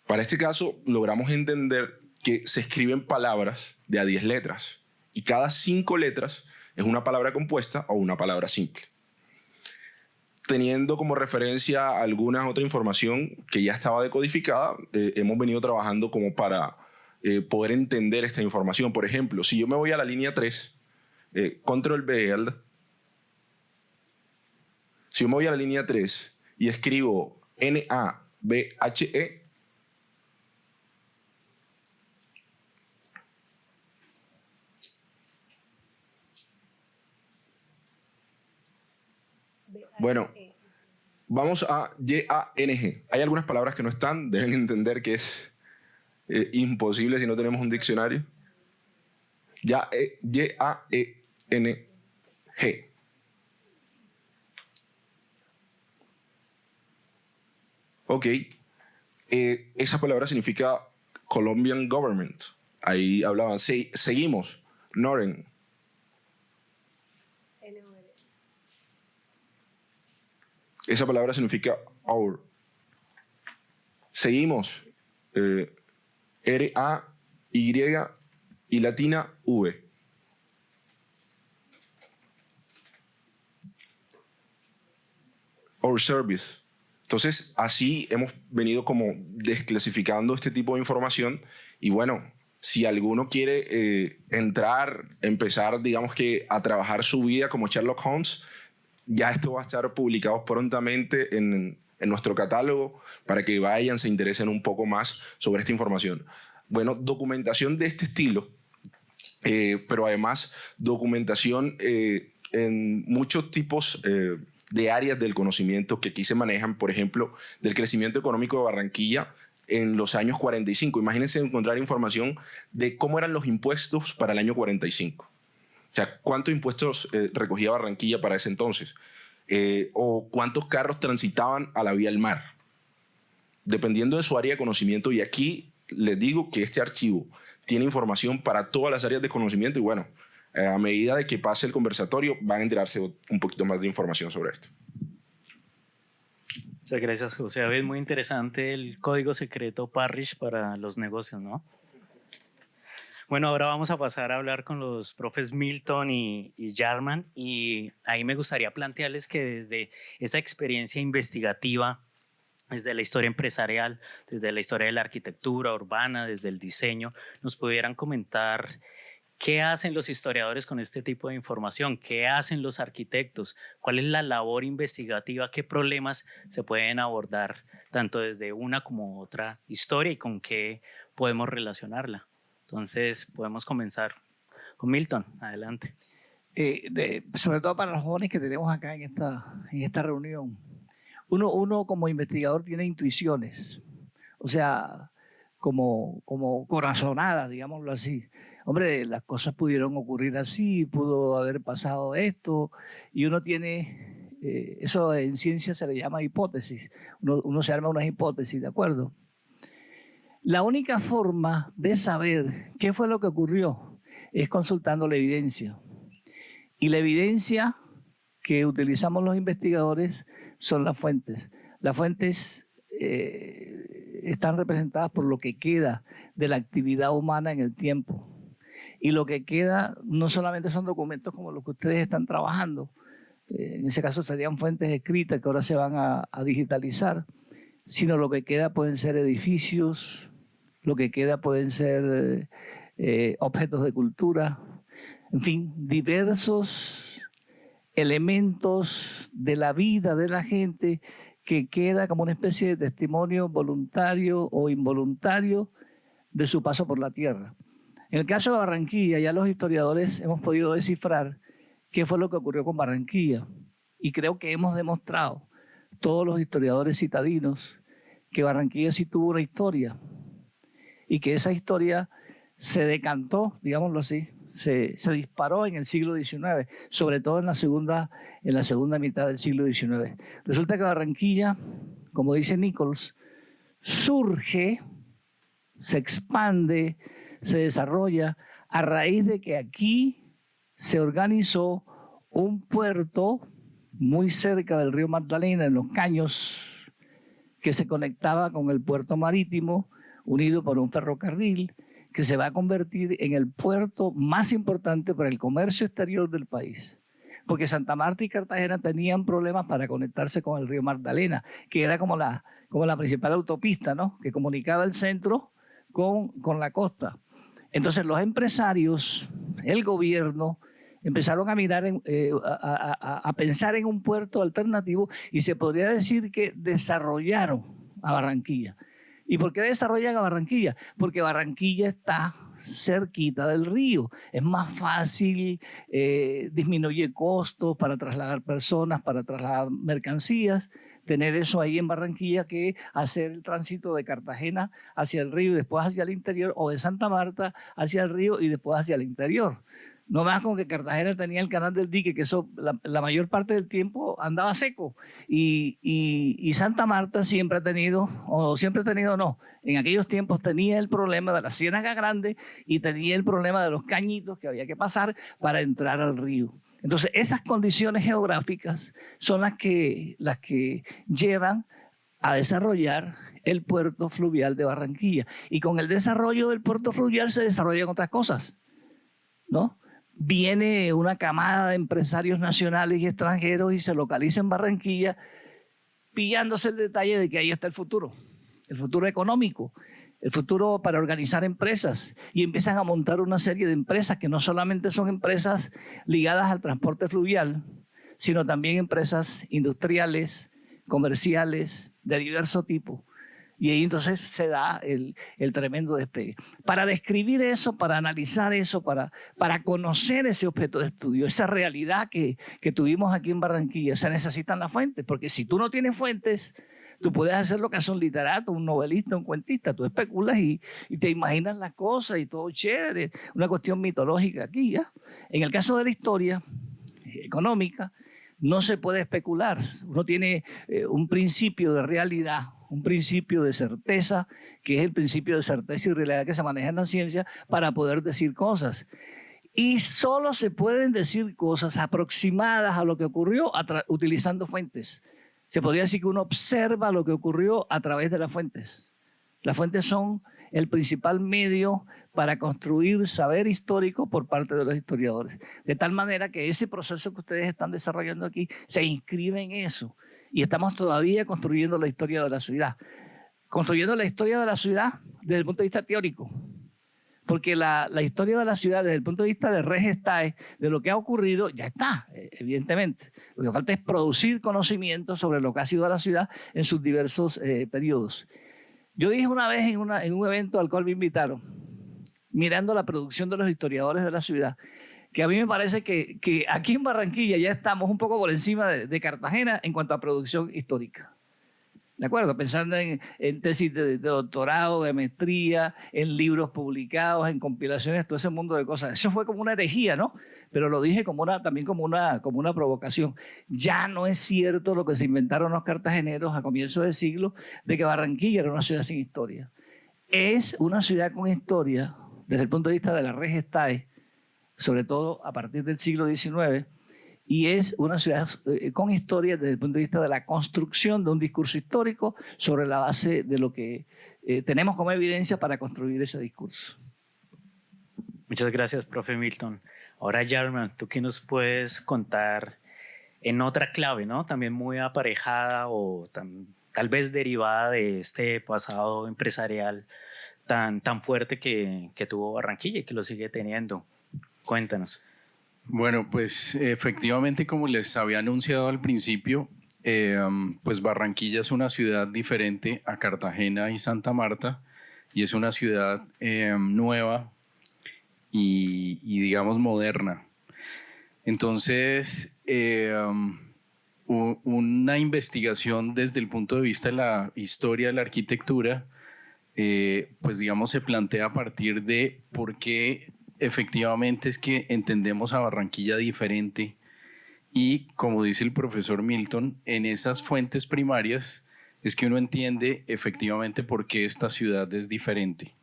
Para este caso, logramos entender que se escriben palabras de a 10 letras y cada 5 letras es una palabra compuesta o una palabra simple. Teniendo como referencia alguna otra información que ya estaba decodificada, hemos venido trabajando como para poder entender esta información. Por ejemplo, si yo me voy a la línea 3, control B, si yo me voy a la línea 3 y escribo NABHE, bueno, vamos a YANG. Hay algunas palabras que no están, deben entender que es imposible si no tenemos un diccionario. YANG. Ok, esa palabra significa Colombian Government. Ahí hablaban, seguimos, Noren. Esa palabra significa our. Seguimos, R-A-Y y latina V. Our service. Entonces, así hemos venido como desclasificando este tipo de información y bueno, si alguno quiere empezar, digamos que a trabajar su vida como Sherlock Holmes, ya esto va a estar publicado prontamente en nuestro catálogo para que vayan, se interesen un poco más sobre esta información. Bueno, documentación de este estilo, pero además documentación en muchos tipos de áreas del conocimiento que aquí se manejan, por ejemplo, del crecimiento económico de Barranquilla en los años 45. Imagínense encontrar información de cómo eran los impuestos para el año 45. O sea, ¿cuántos impuestos recogía Barranquilla para ese entonces? O cuántos carros transitaban a la vía del mar. Dependiendo de su área de conocimiento, y aquí les digo que este archivo tiene información para todas las áreas de conocimiento y bueno, a medida de que pase el conversatorio van a enterarse un poquito más de información sobre esto. Muchas gracias, José. Es muy interesante el código secreto Parrish para los negocios, ¿no? Bueno, ahora vamos a pasar a hablar con los profes Milton y Jarman, y ahí me gustaría plantearles que desde esa experiencia investigativa, desde la historia empresarial, desde la historia de la arquitectura urbana, desde el diseño, nos pudieran comentar qué hacen los historiadores con este tipo de información, qué hacen los arquitectos, cuál es la labor investigativa, qué problemas se pueden abordar tanto desde una como otra historia y con qué podemos relacionarla. Entonces, podemos comenzar con Milton. Adelante. Sobre todo para los jóvenes que tenemos acá en esta reunión. Uno como investigador tiene intuiciones, o sea, como corazonadas, digámoslo así. Hombre, las cosas pudieron ocurrir así, pudo haber pasado esto, y uno tiene, eso en ciencia se le llama hipótesis. Uno se arma unas hipótesis, ¿de acuerdo? La única forma de saber qué fue lo que ocurrió es consultando la evidencia. Y la evidencia que utilizamos los investigadores son las fuentes. Las fuentes están representadas por lo que queda de la actividad humana en el tiempo. Y lo que queda no solamente son documentos como los que ustedes están trabajando, en ese caso serían fuentes escritas que ahora se van a digitalizar, sino lo que queda pueden ser edificios, lo que queda pueden ser objetos de cultura, en fin, diversos elementos de la vida de la gente que queda como una especie de testimonio voluntario o involuntario de su paso por la tierra. En el caso de Barranquilla, ya los historiadores hemos podido descifrar qué fue lo que ocurrió con Barranquilla. Y creo que hemos demostrado, todos los historiadores citadinos, que Barranquilla sí tuvo una historia y que esa historia se decantó, digámoslo así, se disparó en el siglo XIX, sobre todo en la segunda mitad del siglo XIX. Resulta que Barranquilla, como dice Nichols, surge, se expande, se desarrolla a raíz de que aquí se organizó un puerto muy cerca del río Magdalena, en Los Caños, que se conectaba con el puerto marítimo, unido por un ferrocarril, que se va a convertir en el puerto más importante para el comercio exterior del país. Porque Santa Marta y Cartagena tenían problemas para conectarse con el río Magdalena, que era como la principal autopista, ¿no?, que comunicaba el centro con la costa. Entonces los empresarios, el gobierno, empezaron a mirar, a pensar en un puerto alternativo y se podría decir que desarrollaron a Barranquilla. ¿Y por qué desarrollan a Barranquilla? Porque Barranquilla está cerquita del río. Es más fácil, disminuye costos para trasladar personas, para trasladar mercancías, tener eso ahí en Barranquilla que hacer el tránsito de Cartagena hacia el río y después hacia el interior, o de Santa Marta hacia el río y después hacia el interior. No más con que Cartagena tenía el canal del dique, que eso la mayor parte del tiempo andaba seco. Y Santa Marta siempre ha tenido, en aquellos tiempos tenía el problema de la Ciénaga Grande y tenía el problema de los cañitos que había que pasar para entrar al río. Entonces, esas condiciones geográficas son las que llevan a desarrollar el puerto fluvial de Barranquilla. Y con el desarrollo del puerto fluvial se desarrollan otras cosas, ¿no? Viene una camada de empresarios nacionales y extranjeros y se localiza en Barranquilla, pillándose el detalle de que ahí está el futuro económico, el futuro para organizar empresas, y empiezan a montar una serie de empresas que no solamente son empresas ligadas al transporte fluvial, sino también empresas industriales, comerciales, de diverso tipo. Y ahí entonces se da el tremendo despegue. Para describir eso, para analizar eso, para conocer ese objeto de estudio, esa realidad que tuvimos aquí en Barranquilla, se necesitan las fuentes, porque si tú no tienes fuentes, tú puedes hacer lo que hace un literato, un novelista, un cuentista. Tú especulas y te imaginas las cosas y todo chévere, una cuestión mitológica aquí, ¿ya? En el caso de la historia económica, no se puede especular. Uno tiene un principio de realidad, un principio de certeza, que es el principio de certeza y realidad que se maneja en la ciencia para poder decir cosas. Y solo se pueden decir cosas aproximadas a lo que ocurrió utilizando fuentes. Se podría decir que uno observa lo que ocurrió a través de las fuentes. Las fuentes son el principal medio para construir saber histórico por parte de los historiadores. De tal manera que ese proceso que ustedes están desarrollando aquí se inscribe en eso. Y estamos todavía construyendo la historia de la ciudad. Construyendo la historia de la ciudad desde el punto de vista teórico. Porque la historia de la ciudad desde el punto de vista de res gestae, de lo que ha ocurrido, ya está, evidentemente. Lo que falta es producir conocimiento sobre lo que ha sido la ciudad en sus diversos periodos. Yo dije una vez en un evento al cual me invitaron, mirando la producción de los historiadores de la ciudad, que a mí me parece que aquí en Barranquilla ya estamos un poco por encima de Cartagena en cuanto a producción histórica. ¿De acuerdo? Pensando en tesis de doctorado, de maestría, en libros publicados, en compilaciones, todo ese mundo de cosas. Eso fue como una herejía, ¿no? Pero lo dije también como una provocación. Ya no es cierto lo que se inventaron los cartageneros a comienzos del siglo, de que Barranquilla era una ciudad sin historia. Es una ciudad con historia desde el punto de vista de la res gestae, sobre todo a partir del siglo XIX, y es una ciudad con historia desde el punto de vista de la construcción de un discurso histórico sobre la base de lo que tenemos como evidencia para construir ese discurso. Muchas gracias, profe Milton. Ahora, Jarman, ¿tú qué nos puedes contar en otra clave, ¿no? También muy aparejada o tal vez derivada de este pasado empresarial tan fuerte que tuvo Barranquilla y que lo sigue teniendo? Cuéntanos. Bueno, pues efectivamente, como les había anunciado al principio, pues Barranquilla es una ciudad diferente a Cartagena y Santa Marta, y es una ciudad nueva y digamos moderna. Entonces, una investigación desde el punto de vista de la historia de la arquitectura, pues digamos se plantea a partir de por qué efectivamente es que entendemos a Barranquilla diferente, y como dice el profesor Milton, en esas fuentes primarias es que uno entiende efectivamente por qué esta ciudad es diferente.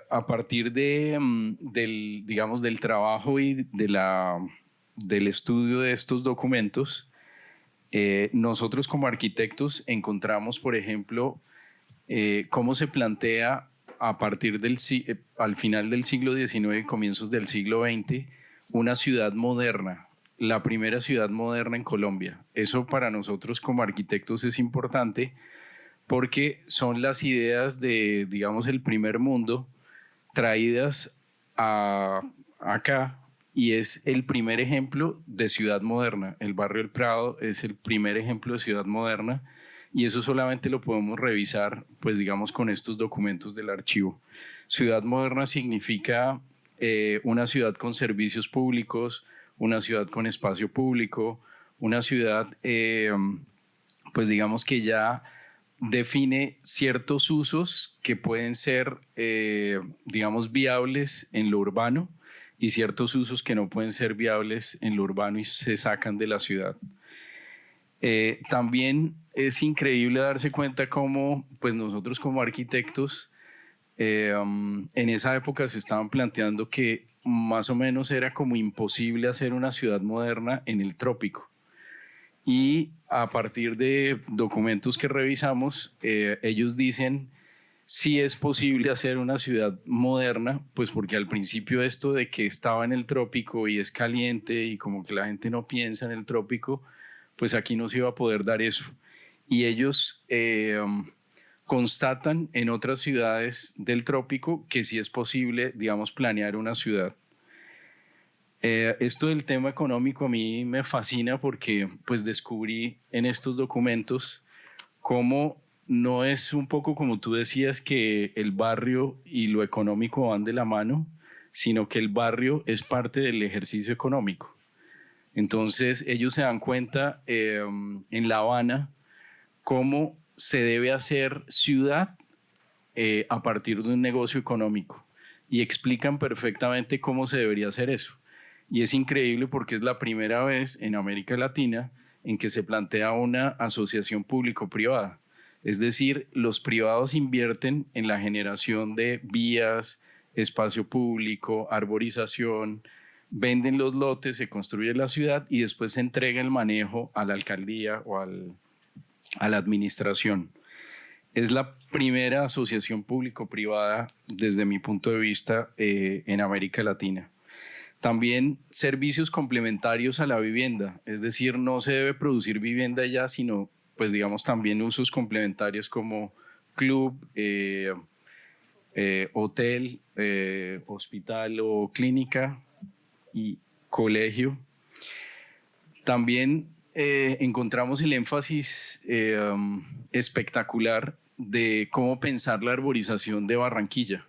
A partir del trabajo y del estudio de estos documentos, nosotros como arquitectos encontramos, por ejemplo, cómo se plantea a partir al final del siglo XIX y comienzos del siglo XX, una ciudad moderna, la primera ciudad moderna en Colombia. Eso para nosotros como arquitectos es importante porque son las ideas digamos, el primer mundo traídas acá, y es el primer ejemplo de ciudad moderna. El barrio El Prado es el primer ejemplo de ciudad moderna, y eso solamente lo podemos revisar, pues digamos, con estos documentos del archivo. Ciudad moderna significa una ciudad con servicios públicos, una ciudad con espacio público, una ciudad, pues digamos que ya define ciertos usos que pueden ser, digamos, viables en lo urbano, y ciertos usos que no pueden ser viables en lo urbano y se sacan de la ciudad. También es increíble darse cuenta cómo pues nosotros como arquitectos en esa época se estaban planteando que más o menos era como imposible hacer una ciudad moderna en el trópico, y a partir de documentos que revisamos ellos dicen sí es posible hacer una ciudad moderna, pues porque al principio esto de que estaba en el trópico y es caliente y como que la gente no piensa en el trópico, pues aquí no se iba a poder dar eso. Y ellos constatan en otras ciudades del trópico que sí es posible, digamos, planear una ciudad. Esto del tema económico a mí me fascina porque pues descubrí en estos documentos cómo no es un poco como tú decías que el barrio y lo económico van de la mano, sino que el barrio es parte del ejercicio económico. Entonces ellos se dan cuenta en La Habana cómo se debe hacer ciudad a partir de un negocio económico, y explican perfectamente cómo se debería hacer eso. Y es increíble porque es la primera vez en América Latina en que se plantea una asociación público-privada. Es decir, los privados invierten en la generación de vías, espacio público, arborización, venden los lotes, se construye la ciudad y después se entrega el manejo a la alcaldía o a la administración. Es la primera asociación público-privada, desde mi punto de vista, en América Latina. También servicios complementarios a la vivienda, es decir, no se debe producir vivienda ya, sino pues digamos también usos complementarios como club, hotel, hospital o clínica y colegio. También encontramos el énfasis espectacular de cómo pensar la arborización de Barranquilla.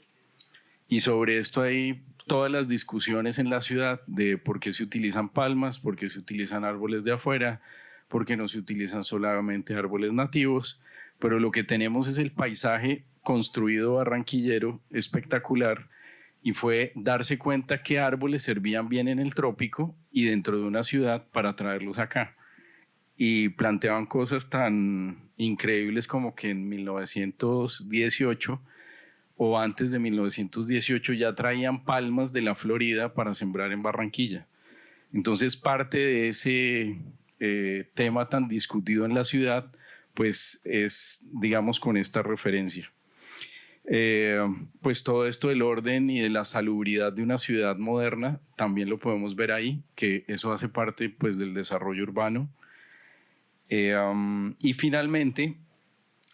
Y sobre esto hay todas las discusiones en la ciudad de por qué se utilizan palmas, por qué se utilizan árboles de afuera, por qué no se utilizan solamente árboles nativos. Pero lo que tenemos es el paisaje construido barranquillero espectacular, y fue darse cuenta qué árboles servían bien en el trópico y dentro de una ciudad para traerlos acá. Y planteaban cosas tan increíbles como que en 1918 o antes de 1918 ya traían palmas de la Florida para sembrar en Barranquilla. Entonces parte de ese tema tan discutido en la ciudad pues es, digamos, con esta referencia. Pues todo esto del orden y de la salubridad de una ciudad moderna también lo podemos ver ahí, que eso hace parte pues del desarrollo urbano. Y finalmente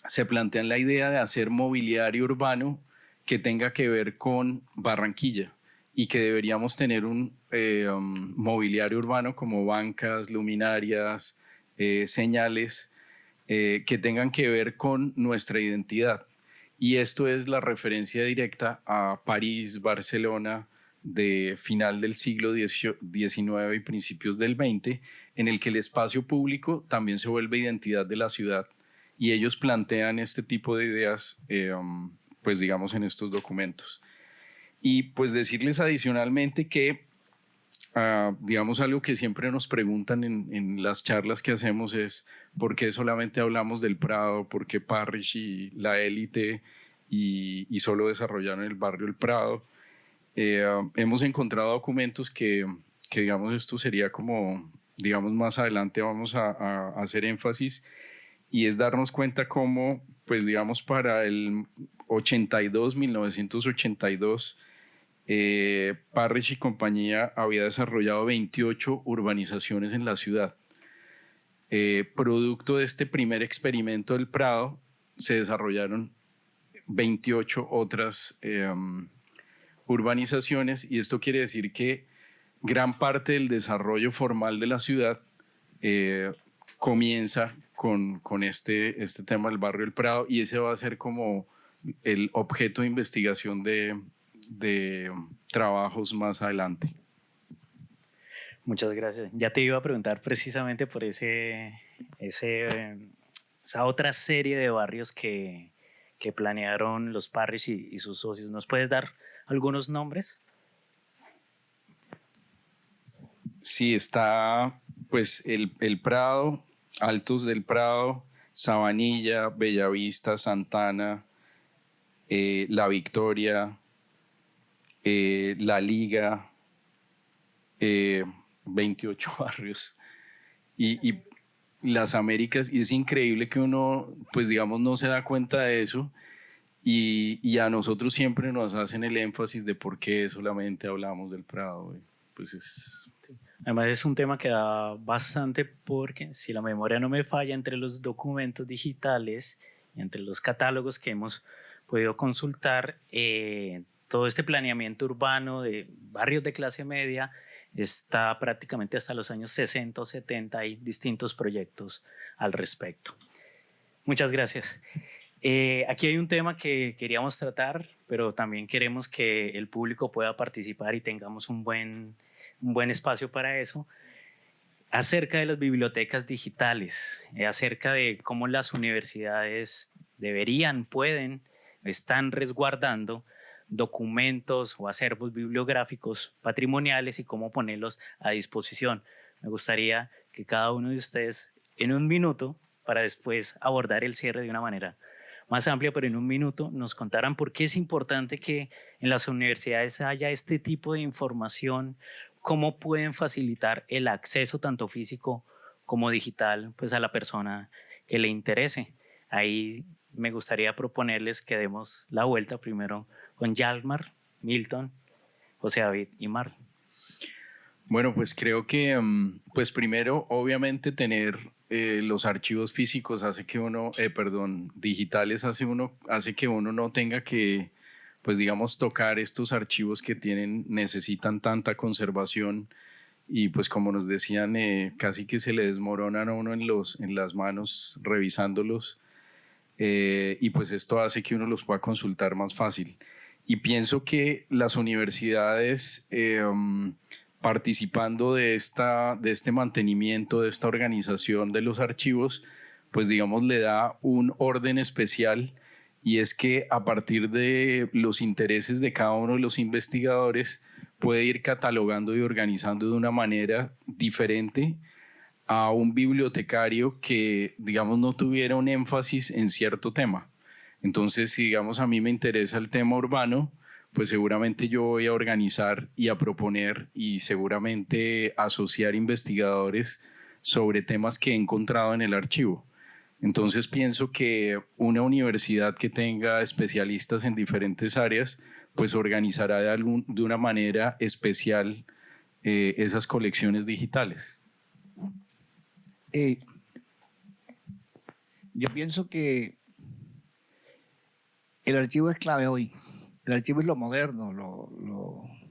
se plantean la idea de hacer mobiliario urbano que tenga que ver con Barranquilla y que deberíamos tener un mobiliario urbano como bancas, luminarias, señales que tengan que ver con nuestra identidad. Y esto es la referencia directa a París, Barcelona, de final del siglo XIX y principios del XX, en el que el espacio público también se vuelve identidad de la ciudad. Y ellos plantean este tipo de ideas, pues digamos, en estos documentos. Y pues decirles adicionalmente que, digamos, algo que siempre nos preguntan en las charlas que hacemos es ¿por qué solamente hablamos del Prado? ¿Por qué Parrish y la élite y solo desarrollaron el barrio El Prado? Hemos encontrado documentos que digamos, esto sería como, digamos, más adelante vamos a hacer énfasis, y es darnos cuenta cómo, pues digamos, para el 1982, Parrish y compañía había desarrollado 28 urbanizaciones en la ciudad. Producto de este primer experimento del Prado, se desarrollaron 28 otras urbanizaciones, y esto quiere decir que gran parte del desarrollo formal de la ciudad comienza con este tema del barrio El Prado, y ese va a ser como el objeto de investigación de trabajos más adelante. Muchas gracias. Ya te iba a preguntar precisamente por esa otra serie de barrios que planearon los Parrish y sus socios. ¿Nos puedes dar algunos nombres? Sí, está pues el Prado, Altos del Prado, Sabanilla, Bellavista, Santana, La Victoria, La Liga, 28 barrios y las Américas, y es increíble que uno, pues digamos, no se da cuenta de eso, y a nosotros siempre nos hacen el énfasis de por qué solamente hablamos del Prado. Pues Además es un tema que da bastante, porque si la memoria no me falla, entre los documentos digitales, entre los catálogos que hemos podido consultar, todo este planeamiento urbano de barrios de clase media está prácticamente hasta los años 60 o 70, hay distintos proyectos al respecto. Muchas gracias. Aquí hay un tema que queríamos tratar, pero también queremos que el público pueda participar y tengamos un buen espacio para eso, acerca de las bibliotecas digitales, acerca de cómo las universidades están resguardando documentos o acervos bibliográficos patrimoniales y cómo ponerlos a disposición. Me gustaría que cada uno de ustedes en un minuto para después abordar el cierre de una manera más amplia, pero en un minuto nos contaran por qué es importante que en las universidades haya este tipo de información, cómo pueden facilitar el acceso tanto físico como digital pues a la persona que le interese. Ahí me gustaría proponerles que demos la vuelta primero con Yalmar, Milton, José David y Marlon. Bueno, pues creo que, pues primero, obviamente tener los archivos físicos hace que uno, digitales hace que uno no tenga que, pues digamos, tocar estos archivos que necesitan tanta conservación y pues como nos decían, casi que se le desmoronan a uno en las manos revisándolos y pues esto hace que uno los pueda consultar más fácil. Y pienso que las universidades participando de este mantenimiento, de esta organización de los archivos, pues digamos le da un orden especial y es que a partir de los intereses de cada uno de los investigadores puede ir catalogando y organizando de una manera diferente a un bibliotecario que, digamos, no tuviera un énfasis en cierto tema. Entonces, si, digamos, a mí me interesa el tema urbano, pues seguramente yo voy a organizar y a proponer y seguramente asociar investigadores sobre temas que he encontrado en el archivo. Entonces pienso que una universidad que tenga especialistas en diferentes áreas, pues organizará de una manera especial esas colecciones digitales. Yo pienso que el archivo es clave hoy. El archivo es lo moderno,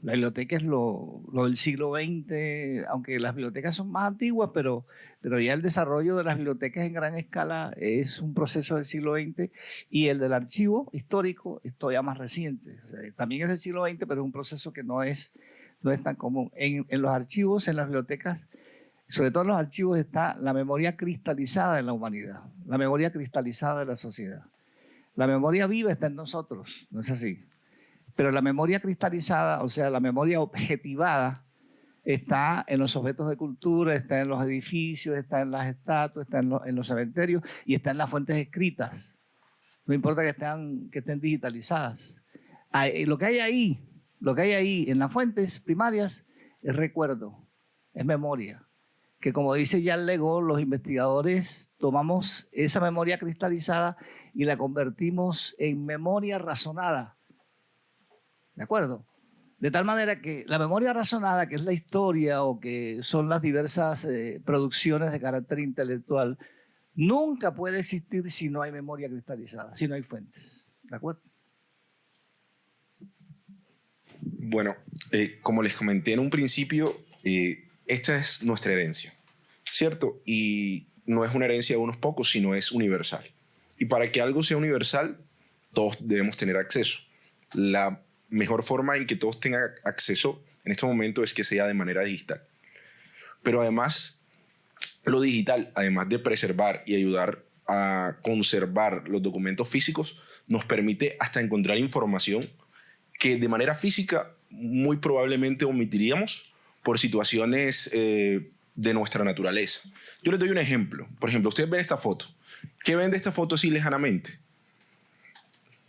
la biblioteca es lo del siglo XX, aunque las bibliotecas son más antiguas, pero ya el desarrollo de las bibliotecas en gran escala es un proceso del siglo XX y el del archivo histórico es todavía más reciente. O sea, también es del siglo XX, pero es un proceso que no es tan común. En los archivos, en las bibliotecas, sobre todo en los archivos está la memoria cristalizada de la humanidad, la memoria cristalizada de la sociedad. La memoria viva está en nosotros, ¿no es así? Pero la memoria cristalizada, o sea, la memoria objetivada, está en los objetos de cultura, está en los edificios, está en las estatuas, está en los cementerios y está en las fuentes escritas. No importa que estén digitalizadas. Lo que hay ahí en las fuentes primarias es recuerdo, es memoria. Que como dice Jan Legó, los investigadores tomamos esa memoria cristalizada y la convertimos en memoria razonada. ¿De acuerdo? De tal manera que la memoria razonada, que es la historia o que son las diversas producciones de carácter intelectual, nunca puede existir si no hay memoria cristalizada, si no hay fuentes. ¿De acuerdo? Bueno, como les comenté en un principio, esta es nuestra herencia, ¿cierto? Y no es una herencia de unos pocos, sino es universal. Y para que algo sea universal, todos debemos tener acceso. La mejor forma en que todos tengan acceso en este momento es que sea de manera digital. Pero además, lo digital, además de preservar y ayudar a conservar los documentos físicos, nos permite hasta encontrar información que de manera física muy probablemente omitiríamos por situaciones de nuestra naturaleza. Yo les doy un ejemplo. Por ejemplo, ustedes ven esta foto. ¿Qué ven de esta foto así lejanamente?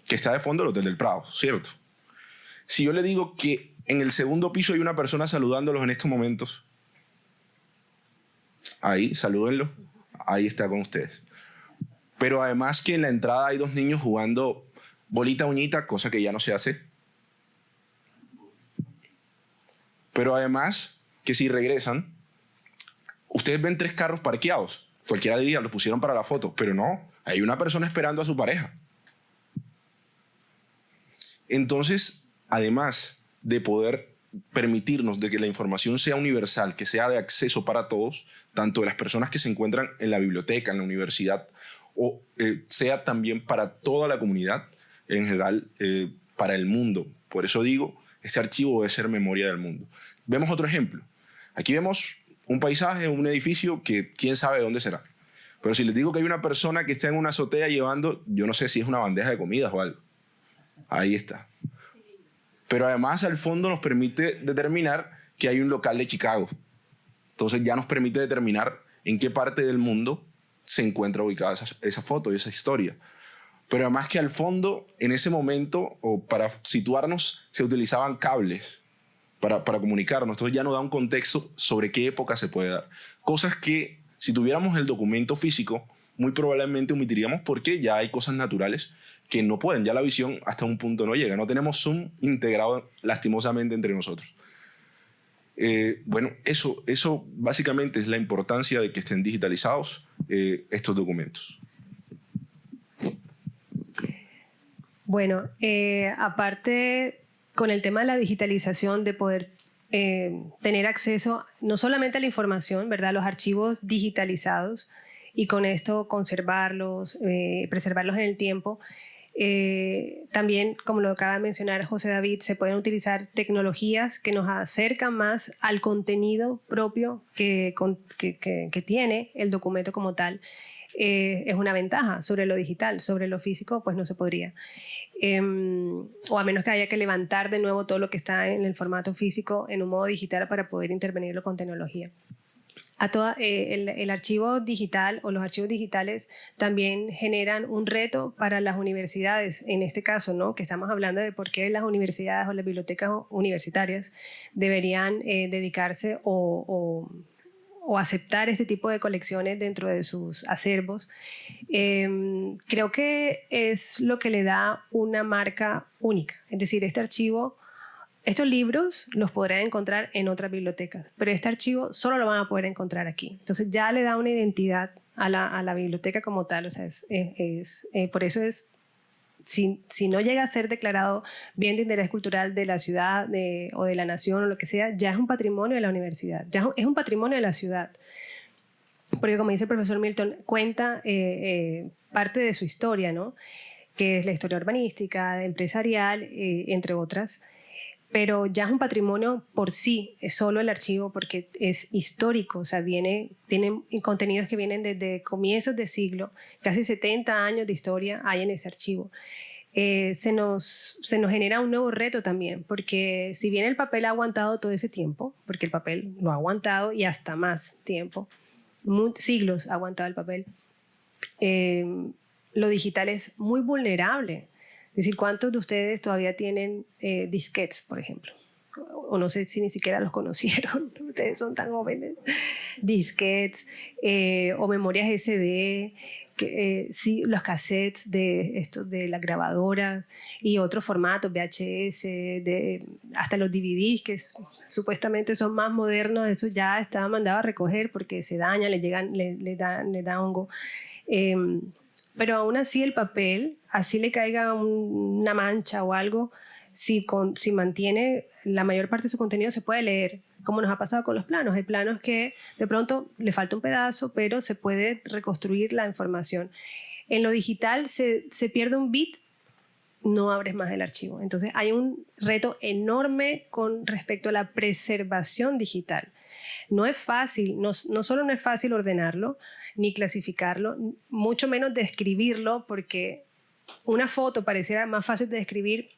Que está de fondo el Hotel del Prado, ¿cierto? Si yo le digo que en el segundo piso hay una persona saludándolos en estos momentos, ahí, salúdenlo, ahí está con ustedes. Pero además que en la entrada hay dos niños jugando bolita uñita, cosa que ya no se hace. Pero además que si regresan, ustedes ven 3 carros parqueados. Cualquiera diría, los pusieron para la foto, pero no, hay una persona esperando a su pareja. Entonces, además de poder permitirnos de que la información sea universal, que sea de acceso para todos, tanto de las personas que se encuentran en la biblioteca, en la universidad, o sea también para toda la comunidad, en general, para el mundo. Por eso digo, este archivo debe ser memoria del mundo. Vemos otro ejemplo. Aquí vemos un paisaje, un edificio que quién sabe dónde será. Pero si les digo que hay una persona que está en una azotea llevando, yo no sé si es una bandeja de comidas o algo. Ahí está. Pero además al fondo nos permite determinar que hay un local de Chicago. Entonces ya nos permite determinar en qué parte del mundo se encuentra ubicada esa foto y esa historia. Pero además que al fondo, en ese momento, o para situarnos, se utilizaban cables para comunicarnos. Entonces ya nos da un contexto sobre qué época se puede dar. Cosas que, si tuviéramos el documento físico, muy probablemente omitiríamos porque ya hay cosas naturales que no pueden. Ya la visión hasta un punto no llega. No tenemos Zoom integrado lastimosamente entre nosotros. Bueno, eso básicamente es la importancia de que estén digitalizados estos documentos. Bueno, aparte con el tema de la digitalización, de poder tener acceso no solamente a la información, ¿verdad? Los archivos digitalizados y con esto conservarlos, preservarlos en el tiempo. También, como lo acaba de mencionar José David, se pueden utilizar tecnologías que nos acercan más al contenido propio que tiene el documento como tal. Es una ventaja sobre lo digital, sobre lo físico pues no se podría. O a menos que haya que levantar de nuevo todo lo que está en el formato físico en un modo digital para poder intervenirlo con tecnología. El archivo digital o los archivos digitales también generan un reto para las universidades, en este caso, ¿no? Que estamos hablando de por qué las universidades o las bibliotecas universitarias deberían dedicarse o aceptar este tipo de colecciones dentro de sus acervos. Creo que es lo que le da una marca única. Es decir, estos libros los podrán encontrar en otras bibliotecas, pero este archivo solo lo van a poder encontrar aquí. Entonces ya le da una identidad a la biblioteca como tal. O sea, por eso es, si no llega a ser declarado bien de interés cultural de la ciudad o de la nación o lo que sea, ya es un patrimonio de la universidad, ya es un patrimonio de la ciudad. Porque como dice el profesor Milton, cuenta parte de su historia, ¿no? Que es la historia urbanística, empresarial, entre otras. Pero ya es un patrimonio por sí, es solo el archivo porque es histórico, o sea, tienen contenidos que vienen desde comienzos de siglo, casi 70 años de historia hay en ese archivo. Se nos genera un nuevo reto también, porque si bien el papel ha aguantado todo ese tiempo, porque el papel lo ha aguantado y hasta más tiempo, siglos ha aguantado el papel, lo digital es muy vulnerable. Es decir, ¿cuántos de ustedes todavía tienen disquetes, por ejemplo? O no sé si ni siquiera los conocieron, ustedes son tan jóvenes. Disquetes o memorias SD, sí, los cassettes de las grabadoras y otros formatos, VHS, hasta los DVDs, que supuestamente son más modernos, eso ya está mandado a recoger porque se daña, le da hongo. Pero aún así el papel, así le caiga una mancha o algo, si mantiene la mayor parte de su contenido se puede leer, como nos ha pasado con los planos. Hay planos que de pronto le falta un pedazo, pero se puede reconstruir la información. En lo digital se pierde un bit, no abres más el archivo. Entonces hay un reto enorme con respecto a la preservación digital. No es fácil, no solo no es fácil ordenarlo, ni clasificarlo, mucho menos describirlo, porque una foto pareciera más fácil de describir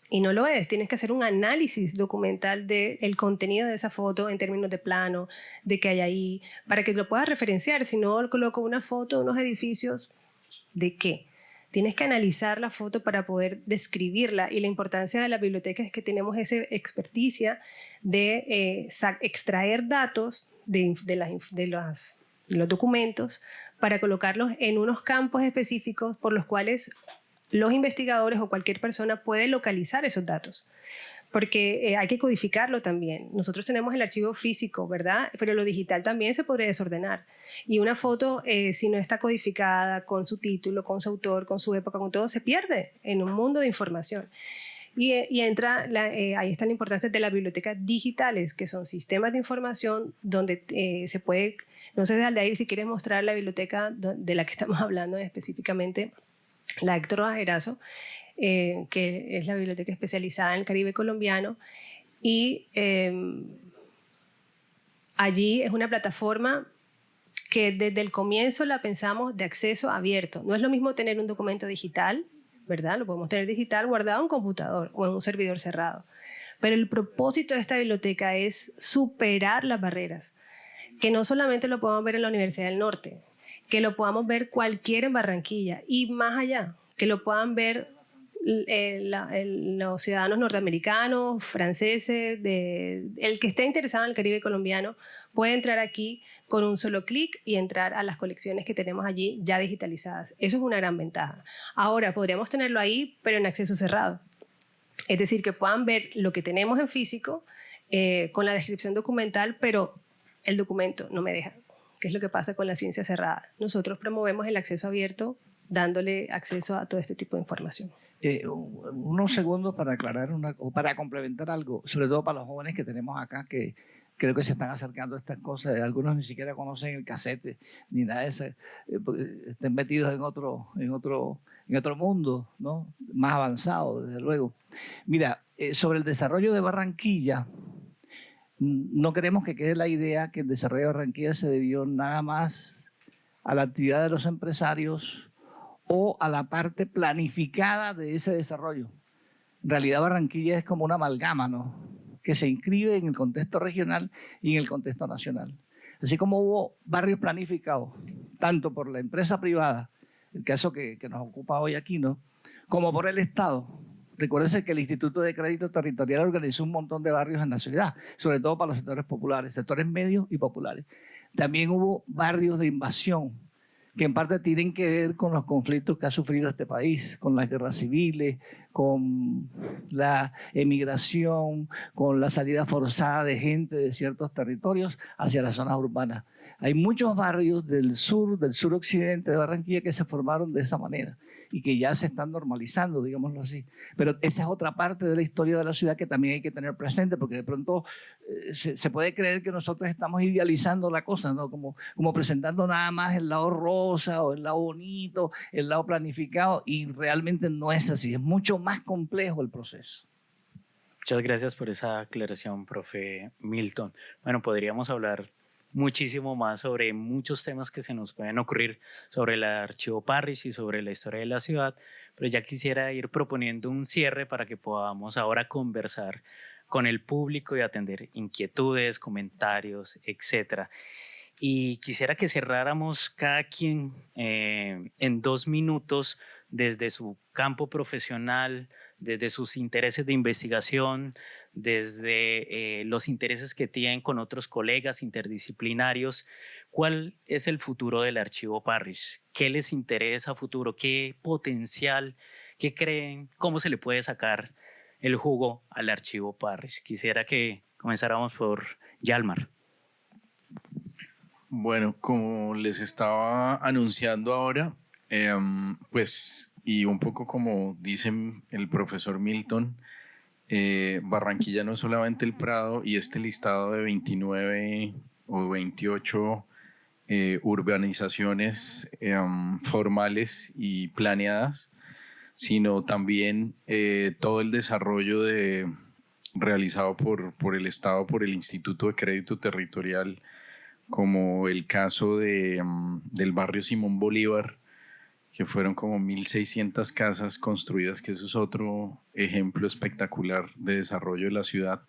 y no lo es. Tienes que hacer un análisis documental del contenido de esa foto en términos de plano, de qué hay ahí, para que lo puedas referenciar. Si no coloco una foto de unos edificios, ¿de qué? Tienes que analizar la foto para poder describirla, y la importancia de la biblioteca es que tenemos esa experticia de extraer datos de los documentos para colocarlos en unos campos específicos por los cuales los investigadores o cualquier persona puede localizar esos datos. Porque hay que codificarlo también. Nosotros tenemos el archivo físico, ¿verdad? Pero lo digital también se podría desordenar. Y una foto, si no está codificada con su título, con su autor, con su época, con todo, se pierde en un mundo de información. Y entra, ahí está la importancia de las bibliotecas digitales, que son sistemas de información donde se puede, no sé, Aldair, si quieres mostrar la biblioteca de la que estamos hablando específicamente, la Héctor Bajerazo, que es la biblioteca especializada en el Caribe colombiano, y allí es una plataforma que desde el comienzo la pensamos de acceso abierto. No es lo mismo tener un documento digital, ¿verdad? Lo podemos tener digital guardado en un computador o en un servidor cerrado. Pero el propósito de esta biblioteca es superar las barreras, que no solamente lo podemos ver en la Universidad del Norte, que lo podamos ver cualquiera en Barranquilla y más allá, que lo puedan ver los ciudadanos norteamericanos, franceses, el que esté interesado en el Caribe colombiano puede entrar aquí con un solo clic y entrar a las colecciones que tenemos allí ya digitalizadas. Eso es una gran ventaja. Ahora, podríamos tenerlo ahí, pero en acceso cerrado. Es decir, que puedan ver lo que tenemos en físico con la descripción documental, pero el documento no me deja. ¿Qué es lo que pasa con la ciencia cerrada? Nosotros promovemos el acceso abierto dándole acceso a todo este tipo de información. Unos segundos para aclarar o para complementar algo, sobre todo para los jóvenes que tenemos acá, que creo que se están acercando a estas cosas. Algunos ni siquiera conocen el casete ni nada de eso, estén metidos en otro mundo, ¿no? Más avanzado, desde luego. Mira, sobre el desarrollo de Barranquilla, no queremos que quede la idea que el desarrollo de Barranquilla se debió nada más a la actividad de los empresarios o a la parte planificada de ese desarrollo. En realidad Barranquilla es como una amalgama, ¿no? Que se inscribe en el contexto regional y en el contexto nacional. Así como hubo barrios planificados, tanto por la empresa privada, el caso que nos ocupa hoy aquí, ¿no? Como por el Estado. Recuérdense que el Instituto de Crédito Territorial organizó un montón de barrios en la ciudad, sobre todo para los sectores populares, sectores medios y populares. También hubo barrios de invasión, que en parte tienen que ver con los conflictos que ha sufrido este país, con las guerras civiles, con la emigración, con la salida forzada de gente de ciertos territorios hacia las zonas urbanas. Hay muchos barrios del suroccidente de Barranquilla que se formaron de esa manera y que ya se están normalizando, digámoslo así. Pero esa es otra parte de la historia de la ciudad que también hay que tener presente, porque de pronto se puede creer que nosotros estamos idealizando la cosa, ¿no? Como presentando nada más el lado rosa o el lado bonito, el lado planificado, y realmente no es así, es mucho más complejo el proceso. Muchas gracias por esa aclaración, profe Milton. Bueno, podríamos hablar muchísimo más sobre muchos temas que se nos pueden ocurrir sobre el archivo Parrish y sobre la historia de la ciudad, pero ya quisiera ir proponiendo un cierre para que podamos ahora conversar con el público y atender inquietudes, comentarios, etc. Y quisiera que cerráramos cada quien en 2 minutos desde su campo profesional, desde sus intereses de investigación, desde los intereses que tienen con otros colegas interdisciplinarios. ¿Cuál es el futuro del archivo Parrish? ¿Qué les interesa a futuro? ¿Qué potencial? ¿Qué creen? ¿Cómo se le puede sacar el jugo al archivo Parrish? Quisiera que comenzáramos por Yalmar. Bueno, como les estaba anunciando ahora, pues, y un poco como dice el profesor Milton, Barranquilla no es solamente el Prado y este listado de 29 o 28 urbanizaciones formales y planeadas, sino también todo el desarrollo realizado por el Estado, por el Instituto de Crédito Territorial, como el caso del barrio Simón Bolívar, que fueron como 1.600 casas construidas, que eso es otro ejemplo espectacular de desarrollo de la ciudad.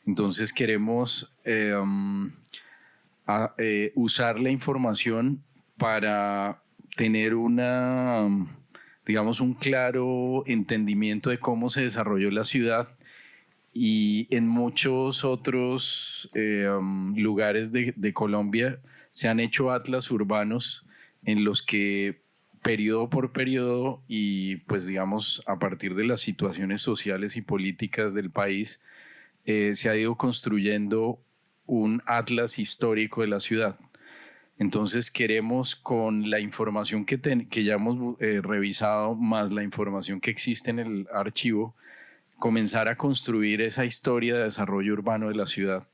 Entonces queremos usar la información para tener digamos, un claro entendimiento de cómo se desarrolló la ciudad, y en muchos otros lugares de Colombia se han hecho atlas urbanos en los que periodo por periodo y pues digamos a partir de las situaciones sociales y políticas del país se ha ido construyendo un atlas histórico de la ciudad. Entonces queremos, con la información que ya hemos revisado más la información que existe en el archivo, comenzar a construir esa historia de desarrollo urbano de la ciudad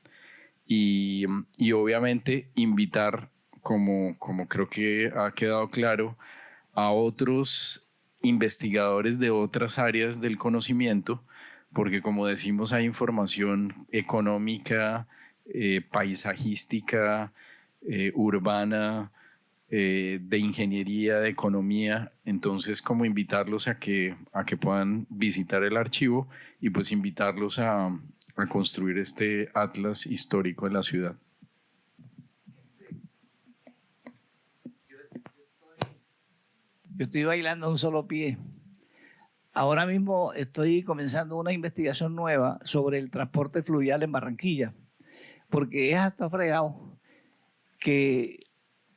y obviamente invitar, como creo que ha quedado claro, a otros investigadores de otras áreas del conocimiento, porque como decimos hay información económica, paisajística, urbana, de ingeniería, de economía. Entonces, como invitarlos a que puedan visitar el archivo y pues invitarlos a construir este atlas histórico de la ciudad. Yo estoy bailando a un solo pie. Ahora mismo estoy comenzando una investigación nueva sobre el transporte fluvial en Barranquilla, porque es hasta fregado que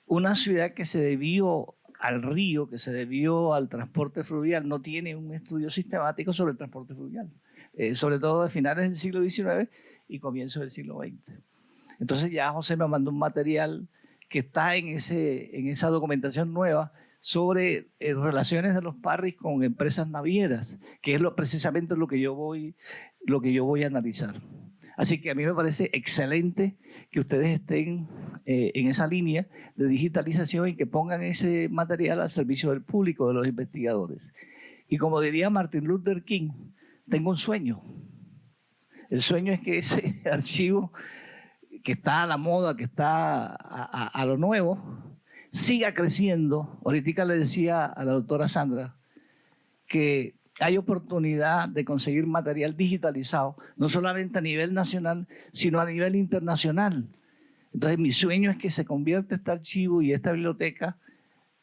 una ciudad que se debió al río, que se debió al transporte fluvial, no tiene un estudio sistemático sobre el transporte fluvial, sobre todo de finales del siglo XIX y comienzos del siglo XX. Entonces ya José me mandó un material que está en esa documentación nueva sobre relaciones de los Parris con empresas navieras, que es precisamente lo que yo voy a analizar. Así que a mí me parece excelente que ustedes estén en esa línea de digitalización y que pongan ese material al servicio del público, de los investigadores. Y como diría Martin Luther King, tengo un sueño. El sueño es que ese archivo que está a la moda, que está a lo nuevo, siga creciendo. Ahorita le decía a la doctora Sandra que hay oportunidad de conseguir material digitalizado, no solamente a nivel nacional, sino a nivel internacional. Entonces mi sueño es que se convierta este archivo y esta biblioteca,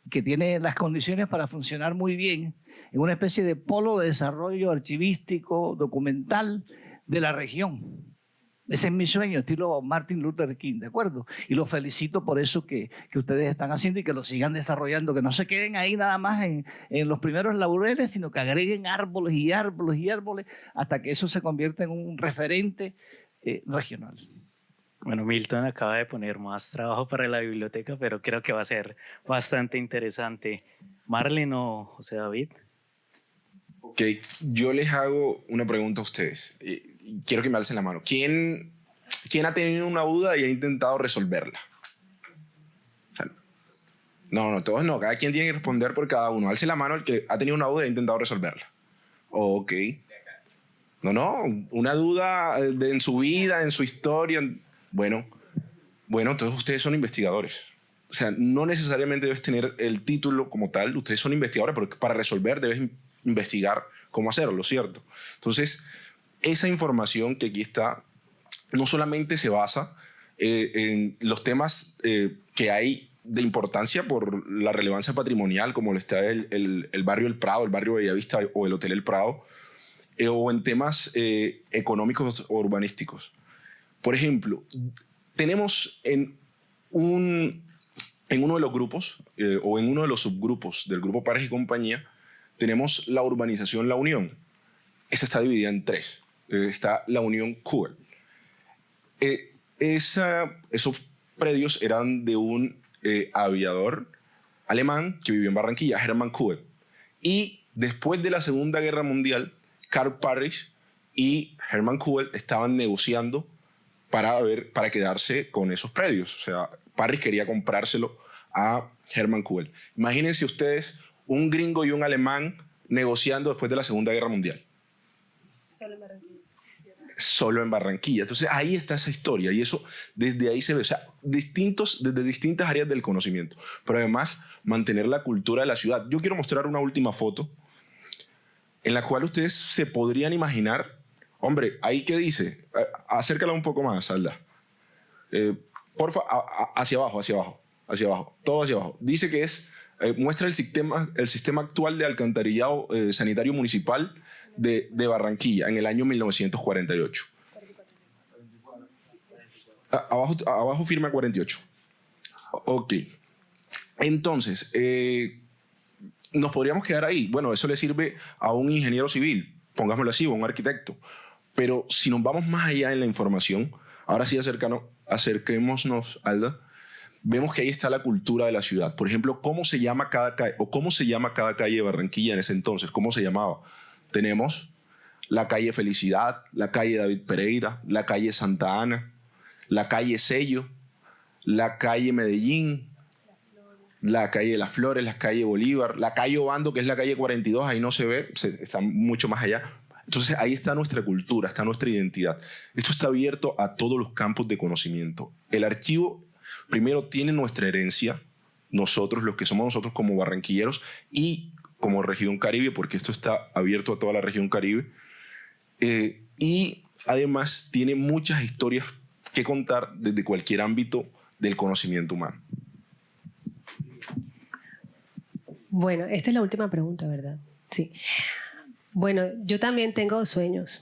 que tiene las condiciones para funcionar muy bien, en una especie de polo de desarrollo archivístico, documental de la región. Ese es mi sueño, estilo Martin Luther King, ¿de acuerdo? Y los felicito por eso que ustedes están haciendo y que lo sigan desarrollando, que no se queden ahí nada más en los primeros laureles, sino que agreguen árboles y árboles y árboles hasta que eso se convierta en un referente regional. Bueno, Milton acaba de poner más trabajo para la biblioteca, pero creo que va a ser bastante interesante. Marlene o José David. Ok, yo les hago una pregunta a ustedes. Quiero que me alcen la mano. ¿Quién ha tenido una duda y ha intentado resolverla? O sea, no, todos no. Cada quien tiene que responder por cada uno. Alce la mano el que ha tenido una duda y ha intentado resolverla. Ok. No, una duda en su vida, en su historia. Bueno, todos ustedes son investigadores. O sea, no necesariamente debes tener el título como tal. Ustedes son investigadores, porque para resolver debes investigar cómo hacerlo, ¿cierto? Entonces, esa información que aquí está no solamente se basa en los temas que hay de importancia por la relevancia patrimonial, como lo está el barrio El Prado, el barrio Bellavista o el Hotel El Prado, o en temas económicos o urbanísticos. Por ejemplo, tenemos en uno de los grupos o en uno de los subgrupos del grupo Parris y Compañía, tenemos la urbanización La Unión. Esa está dividida en tres. Está la Unión Kugel. Esos predios eran de un aviador alemán que vivió en Barranquilla, Hermann Kugel. Y después de la Segunda Guerra Mundial, Karl Parrish y Hermann Kugel estaban negociando para quedarse con esos predios. O sea, Parrish quería comprárselo a Hermann Kugel. Imagínense ustedes un gringo y un alemán negociando después de la Segunda Guerra Mundial. Solo en Barranquilla. Solo en Barranquilla. Entonces ahí está esa historia y eso desde ahí se ve, o sea, desde distintas áreas del conocimiento, pero además mantener la cultura de la ciudad. Yo quiero mostrar una última foto en la cual ustedes se podrían imaginar, hombre, ahí qué dice, acércala un poco más, Alda. Porfa, hacia abajo, todo hacia abajo. Dice que muestra el sistema actual de alcantarillado sanitario municipal de Barranquilla en el año 1948. Abajo firma 48. Ok. Entonces, nos podríamos quedar ahí. Bueno, eso le sirve a un ingeniero civil, pongámoslo así, o a un arquitecto. Pero si nos vamos más allá en la información, ahora sí acerquémonos, Alda, vemos que ahí está la cultura de la ciudad. Por ejemplo, ¿cómo se llama cada calle de Barranquilla en ese entonces? ¿Cómo se llamaba? Tenemos la calle Felicidad, la calle David Pereira, la calle Santa Ana, la calle Sello, la calle Medellín, la calle de las Flores, la calle Bolívar, la calle Obando, que es la calle 42, ahí no se ve, está mucho más allá. Entonces ahí está nuestra cultura, está nuestra identidad. Esto está abierto a todos los campos de conocimiento. El archivo primero tiene nuestra herencia, nosotros, los que somos nosotros como barranquilleros y como región Caribe, porque esto está abierto a toda la región Caribe. Y además tiene muchas historias que contar desde cualquier ámbito del conocimiento humano. Bueno, esta es la última pregunta, ¿verdad? Sí. Bueno, yo también tengo sueños.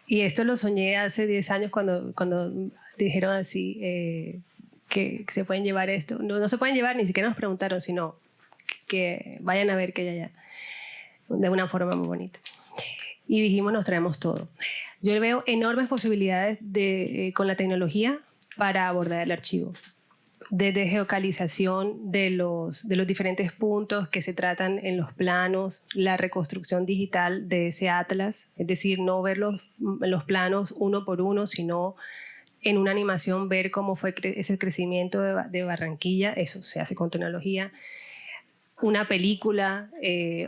Y esto lo soñé hace 10 años cuando dijeron así que se pueden llevar esto. No se pueden llevar, ni siquiera nos preguntaron, sino que vayan a ver que hay allá. De una forma muy bonita. Y dijimos, nos traemos todo. Yo veo enormes posibilidades con la tecnología para abordar el archivo. Desde geocalización de los diferentes puntos que se tratan en los planos, la reconstrucción digital de ese atlas, es decir, no ver los planos uno por uno, sino en una animación ver cómo fue ese crecimiento de Barranquilla, eso se hace con tecnología. Una película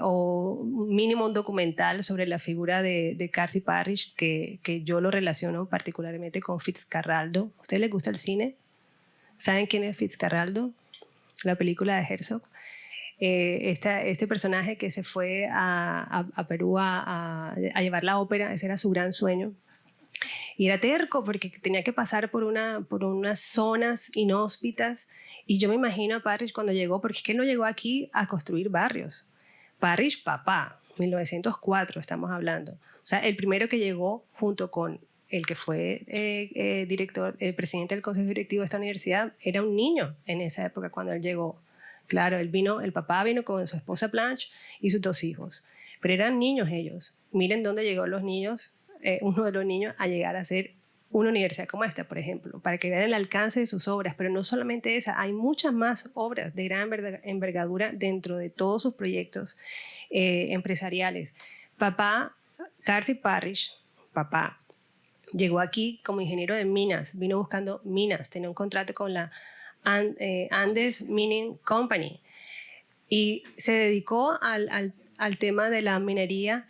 o mínimo un documental sobre la figura de Carcy Parrish, que yo lo relaciono particularmente con Fitzcarraldo. ¿A ustedes les gusta el cine? ¿Saben quién es Fitzcarraldo? La película de Herzog. Este personaje que se fue a Perú a llevar la ópera, ese era su gran sueño. Y era terco porque tenía que pasar por unas zonas inhóspitas. Y yo me imagino a Parrish cuando llegó, porque es que él no llegó aquí a construir barrios. Parrish, papá, 1904 estamos hablando. O sea, el primero que llegó junto con el que fue presidente del consejo directivo de esta universidad, era un niño en esa época cuando él llegó. Claro, el papá vino con su esposa Blanche y sus 2 hijos. Pero eran niños ellos. Miren dónde llegó los niños, uno de los niños, a llegar a ser una universidad como esta, por ejemplo, para que vean el alcance de sus obras. Pero no solamente esa, hay muchas más obras de gran envergadura dentro de todos sus proyectos empresariales. Papá, Carcy Parrish, papá, llegó aquí como ingeniero de minas, vino buscando minas, tenía un contrato con la Andes Mining Company y se dedicó al tema de la minería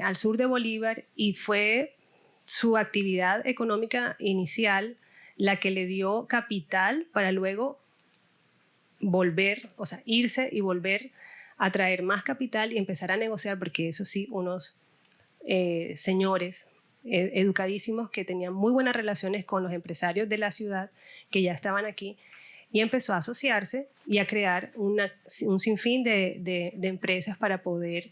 al sur de Bolívar, y fue su actividad económica inicial la que le dio capital para luego volver, o sea, irse y volver a traer más capital y empezar a negociar, porque eso sí, unos señores educadísimos que tenían muy buenas relaciones con los empresarios de la ciudad que ya estaban aquí, y empezó a asociarse y a crear un sinfín de empresas para poder,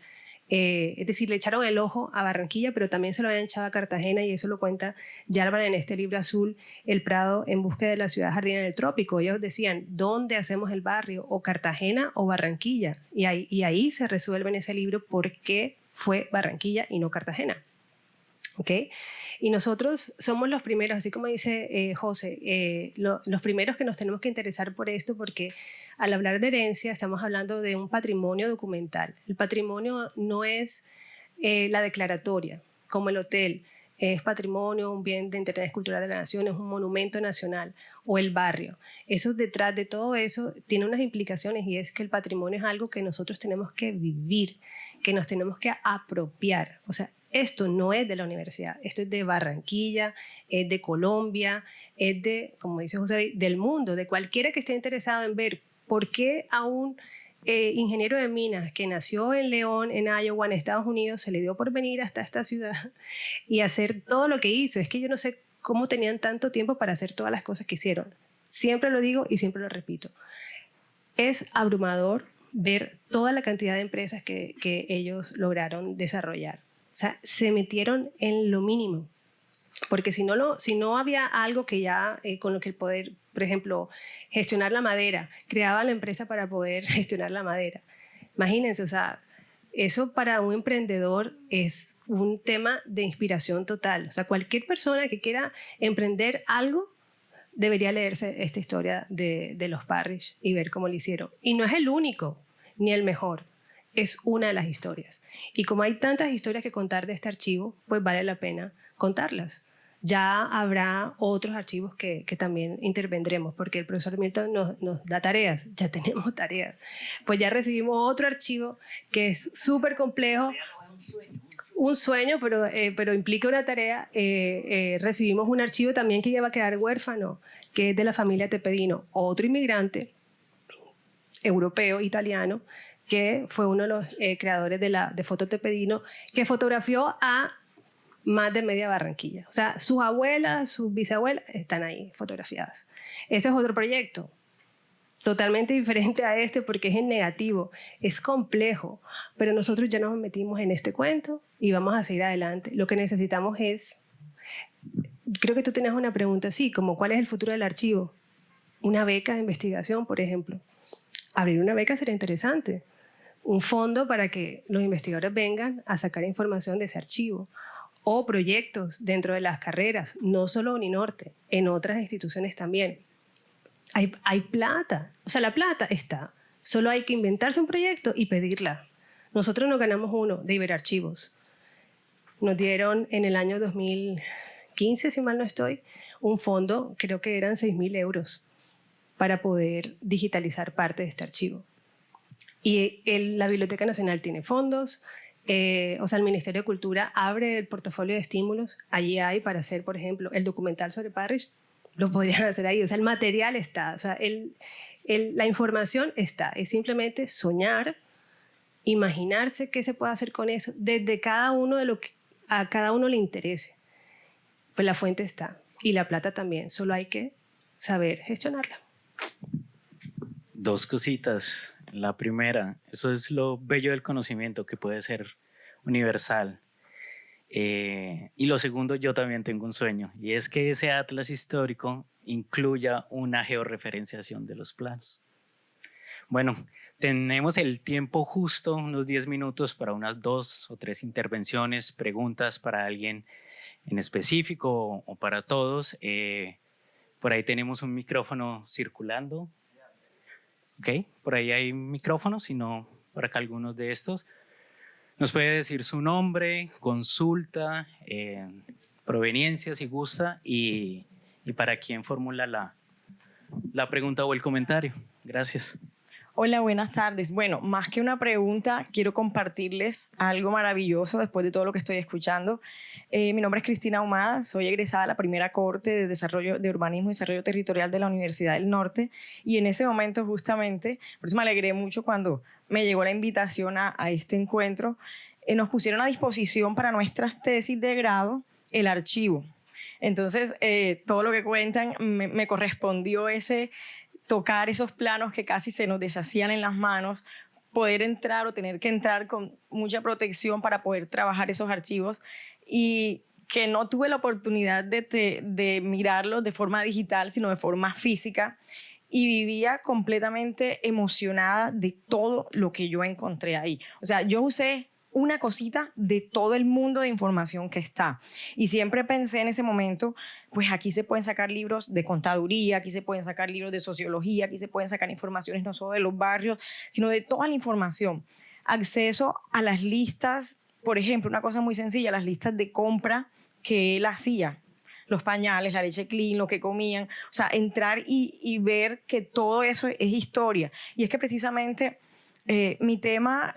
es decir, le echaron el ojo a Barranquilla, pero también se lo habían echado a Cartagena, y eso lo cuenta Yálvaro en este libro azul, El Prado en búsqueda de la ciudad jardina del trópico. Ellos decían, ¿dónde hacemos el barrio? ¿O Cartagena o Barranquilla? Y ahí se resuelve en ese libro por qué fue Barranquilla y no Cartagena. ¿Okay? Y nosotros somos los primeros, así como dice José, los primeros que nos tenemos que interesar por esto, porque al hablar de herencia estamos hablando de un patrimonio documental. El patrimonio no es la declaratoria, como el hotel, es patrimonio, un bien de interés cultural de la nación, es un monumento nacional, o el barrio. Eso, detrás de todo eso tiene unas implicaciones, y es que el patrimonio es algo que nosotros tenemos que vivir, que nos tenemos que apropiar. O sea, esto no es de la universidad, esto es de Barranquilla, es de Colombia, es de, como dice José, del mundo, de cualquiera que esté interesado en ver por qué a un ingeniero de minas que nació en León, en Iowa, en Estados Unidos, se le dio por venir hasta esta ciudad y hacer todo lo que hizo. Es que yo no sé cómo tenían tanto tiempo para hacer todas las cosas que hicieron. Siempre lo digo y siempre lo repito. Es abrumador ver toda la cantidad de empresas que ellos lograron desarrollar. O sea, se metieron en lo mínimo, porque si no había algo que ya con lo que el poder, por ejemplo, gestionar la madera, creaba la empresa para poder gestionar la madera. Imagínense, o sea, eso para un emprendedor es un tema de inspiración total. O sea, cualquier persona que quiera emprender algo debería leerse esta historia de los Parrish y ver cómo lo hicieron. Y no es el único, ni el mejor. Es una de las historias. Y como hay tantas historias que contar de este archivo, pues vale la pena contarlas. Ya habrá otros archivos que también intervendremos, porque el profesor Milton nos da tareas, ya tenemos tareas. Pues ya recibimos otro archivo que es súper complejo. Un sueño, pero implica una tarea. Recibimos un archivo también que ya va a quedar huérfano, que es de la familia Tepedino, otro inmigrante europeo, italiano, que fue uno de los creadores de Foto Tepedino, que fotografió a más de media Barranquilla. O sea, sus abuelas, sus bisabuelas están ahí fotografiadas. Ese es otro proyecto. totalmente diferente a este porque es en negativo, es complejo, pero nosotros ya nos metimos en este cuento y vamos a seguir adelante. Lo que necesitamos es, creo que tú tenías una pregunta así, como ¿cuál es el futuro del archivo? Una beca de investigación, por ejemplo. Abrir una beca sería interesante. Un fondo para que los investigadores vengan a sacar información de ese archivo. O proyectos dentro de las carreras, no solo Uninorte, en otras instituciones también. Hay plata, o sea, la plata está. Solo hay que inventarse un proyecto y pedirla. Nosotros nos ganamos uno de Iberarchivos. Nos dieron en el año 2015, si mal no estoy, un fondo, creo que eran 6.000 euros, para poder digitalizar parte de este archivo. Y la Biblioteca Nacional tiene fondos, o sea, el Ministerio de Cultura abre el portafolio de estímulos. Allí hay para hacer, por ejemplo, el documental sobre Parrish, lo podrían hacer ahí. O sea, el material está, o sea, la información está. Es simplemente soñar, imaginarse qué se puede hacer con eso, desde cada uno de lo que a cada uno le interese. Pues la fuente está. Y la plata también, solo hay que saber gestionarla. Dos cositas. La primera, eso es lo bello del conocimiento, que puede ser universal. Y lo segundo, yo también tengo un sueño, y es que ese atlas histórico incluya una georreferenciación de los planos. Bueno, tenemos el tiempo justo, unos 10 minutos para unas 2 o 3 intervenciones, preguntas para alguien en específico o para todos. Por ahí tenemos un micrófono circulando. Ok, por ahí hay micrófonos, si no, por acá algunos de estos. Nos puede decir su nombre, consulta, proveniencia si gusta y para quién formula la pregunta o el comentario. Gracias. Hola, buenas tardes. Bueno, más que una pregunta, quiero compartirles algo maravilloso después de todo lo que estoy escuchando. Mi nombre es Cristina Ahumada, soy egresada de la primera corte de Desarrollo de Urbanismo y Desarrollo Territorial de la Universidad del Norte, y en ese momento justamente, por eso me alegré mucho cuando me llegó la invitación a este encuentro, nos pusieron a disposición para nuestras tesis de grado el archivo. Entonces, todo lo que cuentan me correspondió tocar esos planos que casi se nos deshacían en las manos, poder entrar o tener que entrar con mucha protección para poder trabajar esos archivos, y que no tuve la oportunidad de mirarlos de forma digital, sino de forma física, y vivía completamente emocionada de todo lo que yo encontré ahí. O sea, yo usé una cosita de todo el mundo de información que está. Y siempre pensé en ese momento, pues aquí se pueden sacar libros de contaduría, aquí se pueden sacar libros de sociología, aquí se pueden sacar informaciones no solo de los barrios, sino de toda la información. Acceso a las listas, por ejemplo, una cosa muy sencilla, las listas de compra que él hacía, los pañales, la leche clean, lo que comían, o sea, entrar y ver que todo eso es historia. Y es que precisamente mi tema...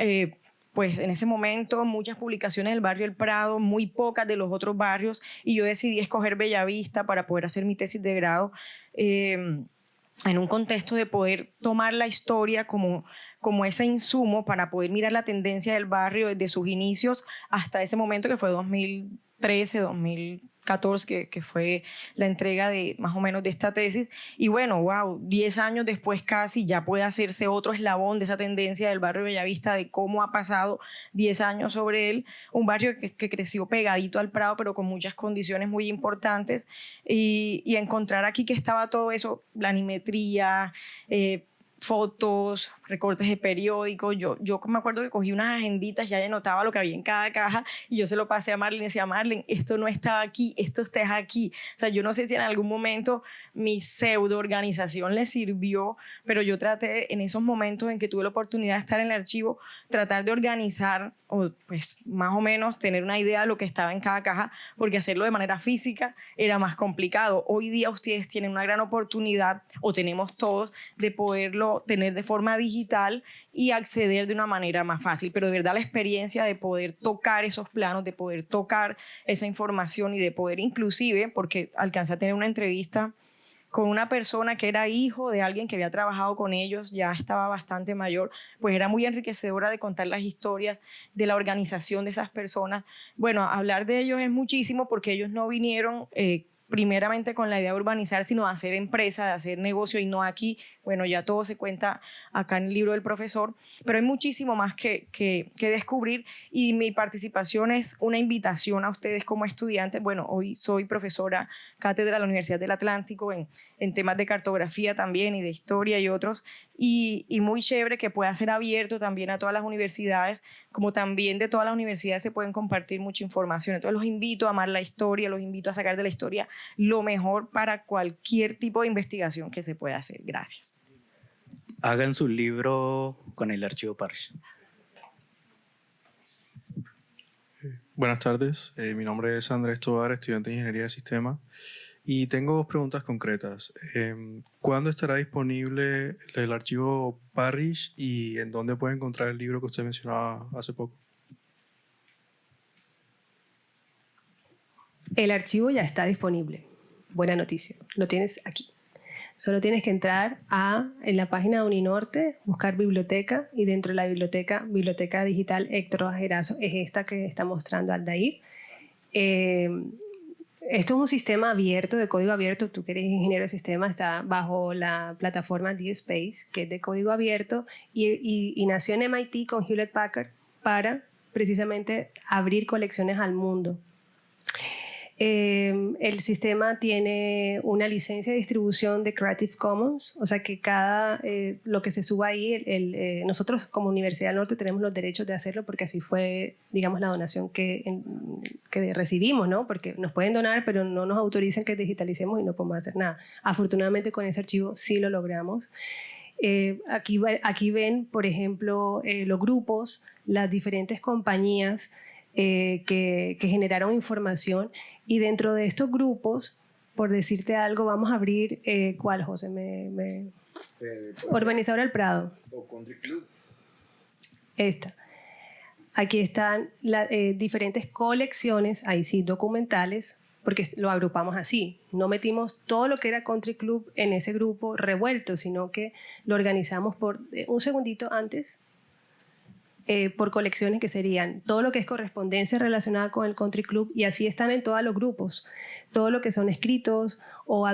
pues en ese momento muchas publicaciones del barrio El Prado, muy pocas de los otros barrios, y yo decidí escoger Bellavista para poder hacer mi tesis de grado en un contexto de poder tomar la historia como ese insumo para poder mirar la tendencia del barrio desde sus inicios hasta ese momento que fue 2013, 2014, que fue la entrega de más o menos de esta tesis. Y bueno, wow, 10 años después casi ya puede hacerse otro eslabón de esa tendencia del barrio Bellavista, de cómo ha pasado 10 años sobre él, un barrio que creció pegadito al Prado, pero con muchas condiciones muy importantes, y encontrar aquí que estaba todo eso, planimetría, fotos, recortes de periódicos. Yo me acuerdo que cogí unas agenditas, ya anotaba lo que había en cada caja, y yo se lo pasé a Marlene y decía, Marlene, esto no está aquí, esto está aquí. O sea, yo no sé si en algún momento mi pseudo organización le sirvió, pero yo traté en esos momentos en que tuve la oportunidad de estar en el archivo, tratar de organizar, o pues más o menos tener una idea de lo que estaba en cada caja, porque hacerlo de manera física era más complicado. Hoy día ustedes tienen una gran oportunidad, o tenemos todos, de poderlo tener de forma digital y acceder de una manera más fácil, pero de verdad la experiencia de poder tocar esos planos, de poder tocar esa información y de poder inclusive, porque alcancé a tener una entrevista con una persona que era hijo de alguien que había trabajado con ellos, ya estaba bastante mayor, pues era muy enriquecedora de contar las historias de la organización de esas personas. Bueno, hablar de ellos es muchísimo porque ellos no vinieron primeramente con la idea de urbanizar, sino de hacer empresa, de hacer negocio y no aquí. Bueno, ya todo se cuenta acá en el libro del profesor, pero hay muchísimo más que descubrir y mi participación es una invitación a ustedes como estudiantes. Bueno, hoy soy profesora cátedra de la Universidad del Atlántico en temas de cartografía también y de historia y otros, y muy chévere que pueda ser abierto también a todas las universidades, como también de todas las universidades se pueden compartir mucha información. Entonces los invito a amar la historia, los invito a sacar de la historia lo mejor para cualquier tipo de investigación que se pueda hacer. Gracias. Hagan su libro con el archivo Parrish. Buenas tardes, mi nombre es Andrés Tovar, estudiante de Ingeniería de Sistemas, y tengo dos preguntas concretas. ¿Cuándo estará disponible el archivo Parrish y en dónde puede encontrar el libro que usted mencionaba hace poco? El archivo ya está disponible. Buena noticia, lo tienes aquí. Solo tienes que entrar en la página de Uninorte, buscar biblioteca y dentro de la biblioteca, Biblioteca Digital Héctor Bajerazo, es esta que está mostrando Aldair. Esto es un sistema abierto, de código abierto. Tú que eres ingeniero de sistemas, está bajo la plataforma DSpace, que es de código abierto y nació en MIT con Hewlett Packard para precisamente abrir colecciones al mundo. El sistema tiene una licencia de distribución de Creative Commons, o sea que lo que se suba ahí, nosotros como Universidad del Norte tenemos los derechos de hacerlo porque así fue, digamos, la donación que recibimos, ¿no? Porque nos pueden donar, pero no nos autorizan que digitalicemos y no podemos hacer nada. Afortunadamente con ese archivo sí lo logramos. Aquí ven, por ejemplo, los grupos, las diferentes compañías que generaron información, y dentro de estos grupos, por decirte algo, vamos a abrir, ¿cuál, José? Urbanizador del Prado. O Country Club. Esta. Aquí están diferentes colecciones, ahí sí, documentales, porque lo agrupamos así. No metimos todo lo que era Country Club en ese grupo revuelto, sino que lo organizamos por un segundito antes. Por colecciones que serían todo lo que es correspondencia relacionada con el Country Club, y así están en todos los grupos, todo lo que son escritos o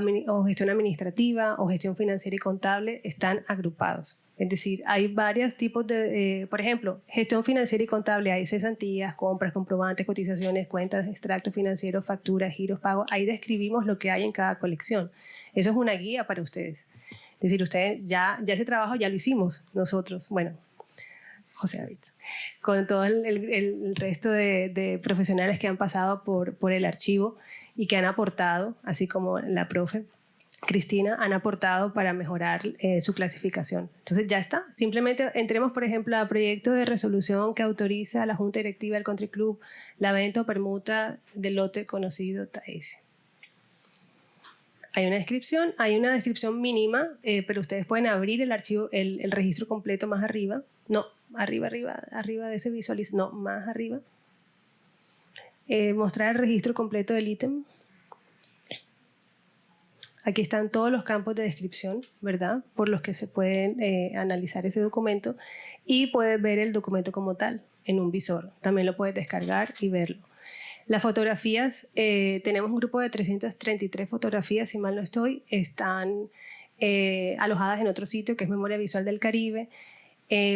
gestión administrativa o gestión financiera y contable están agrupados. Es decir, hay varios tipos de, por ejemplo, gestión financiera y contable, hay cesantías, compras, comprobantes, cotizaciones, cuentas, extractos financieros, facturas, giros, pagos. Ahí describimos lo que hay en cada colección. Eso es una guía para ustedes. Es decir, ustedes ya ese trabajo ya lo hicimos nosotros. Bueno, José David, con todo el resto de profesionales que han pasado por el archivo y que han aportado, así como la profe Cristina, han aportado para mejorar su clasificación. Entonces ya está. Simplemente entremos, por ejemplo, a proyecto de resolución que autoriza a la Junta Directiva del Country Club la venta o permuta del lote conocido TAES. Hay una descripción mínima, pero ustedes pueden abrir el archivo, el registro completo más arriba. No, arriba de ese visualiz, no, más arriba. Mostrar el registro completo del ítem. Aquí están todos los campos de descripción, ¿verdad? Por los que se pueden analizar ese documento, y puedes ver el documento como tal en un visor. También lo puedes descargar y verlo. Las fotografías, tenemos un grupo de 333 fotografías, si mal no estoy, están alojadas en otro sitio que es Memoria Visual del Caribe.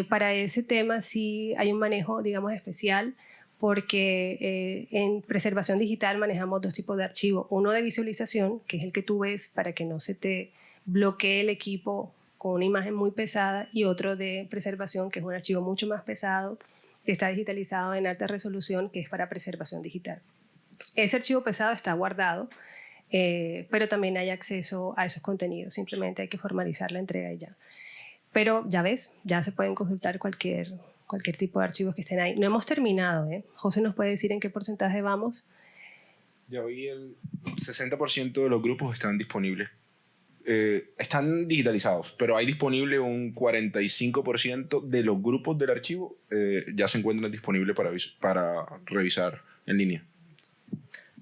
Para ese tema sí hay un manejo, digamos, especial, porque en preservación digital manejamos dos tipos de archivo. Uno de visualización, que es el que tú ves para que no se te bloquee el equipo con una imagen muy pesada, y otro de preservación, que es un archivo mucho más pesado, que está digitalizado en alta resolución, que es para preservación digital. Ese archivo pesado está guardado, pero también hay acceso a esos contenidos. Simplemente hay que formalizar la entrega y ya. Pero ya ves, ya se pueden consultar cualquier tipo de archivos que estén ahí. No hemos terminado, ¿eh? José nos puede decir en qué porcentaje vamos. Ya hoy el 60% de los grupos están disponibles. Están digitalizados, pero hay disponible un 45% de los grupos del archivo ya se encuentran disponibles para revisar en línea.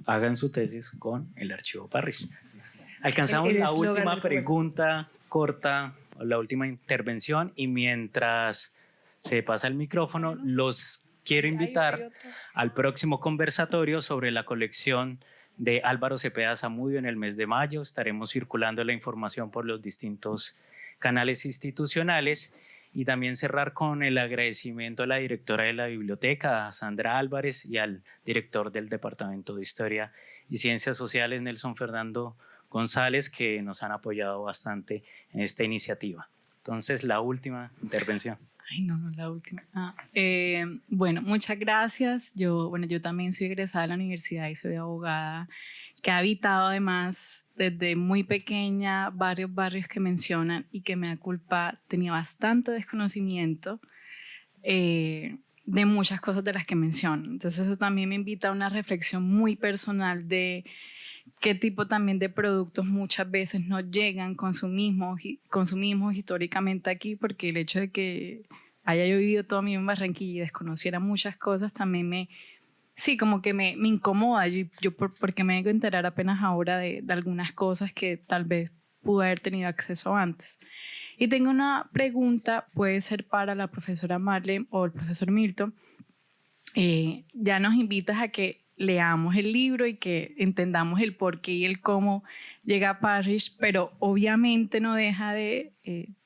Hagan su tesis con el archivo Parrish. Alcanzamos la última pregunta corta, la última intervención, y mientras se pasa el micrófono, los quiero invitar al próximo conversatorio sobre la colección de Álvaro Cepeda Zamudio en el mes de mayo. Estaremos circulando la información por los distintos canales institucionales y también cerrar con el agradecimiento a la directora de la biblioteca, a Sandra Álvarez, y al director del Departamento de Historia y Ciencias Sociales, Nelson Fernando González, que nos han apoyado bastante en esta iniciativa. Entonces, la última intervención. Ay, no, la última. Bueno, muchas gracias. Yo también soy egresada de la universidad y soy abogada, que ha habitado además desde muy pequeña varios barrios que mencionan y que me da culpa, tenía bastante desconocimiento de muchas cosas de las que mencionan. Entonces eso también me invita a una reflexión muy personal de qué tipo también de productos muchas veces no llegan consumimos históricamente aquí, porque el hecho de que haya yo vivido toda mi vida en Barranquilla y desconociera muchas cosas también me incomoda, porque me vengo a enterar apenas ahora de algunas cosas que tal vez pude haber tenido acceso antes. Y tengo una pregunta, puede ser para la profesora Marlene o el profesor Milton. Ya nos invitas a que leamos el libro y que entendamos el por qué y el cómo llega Parrish, pero obviamente no deja de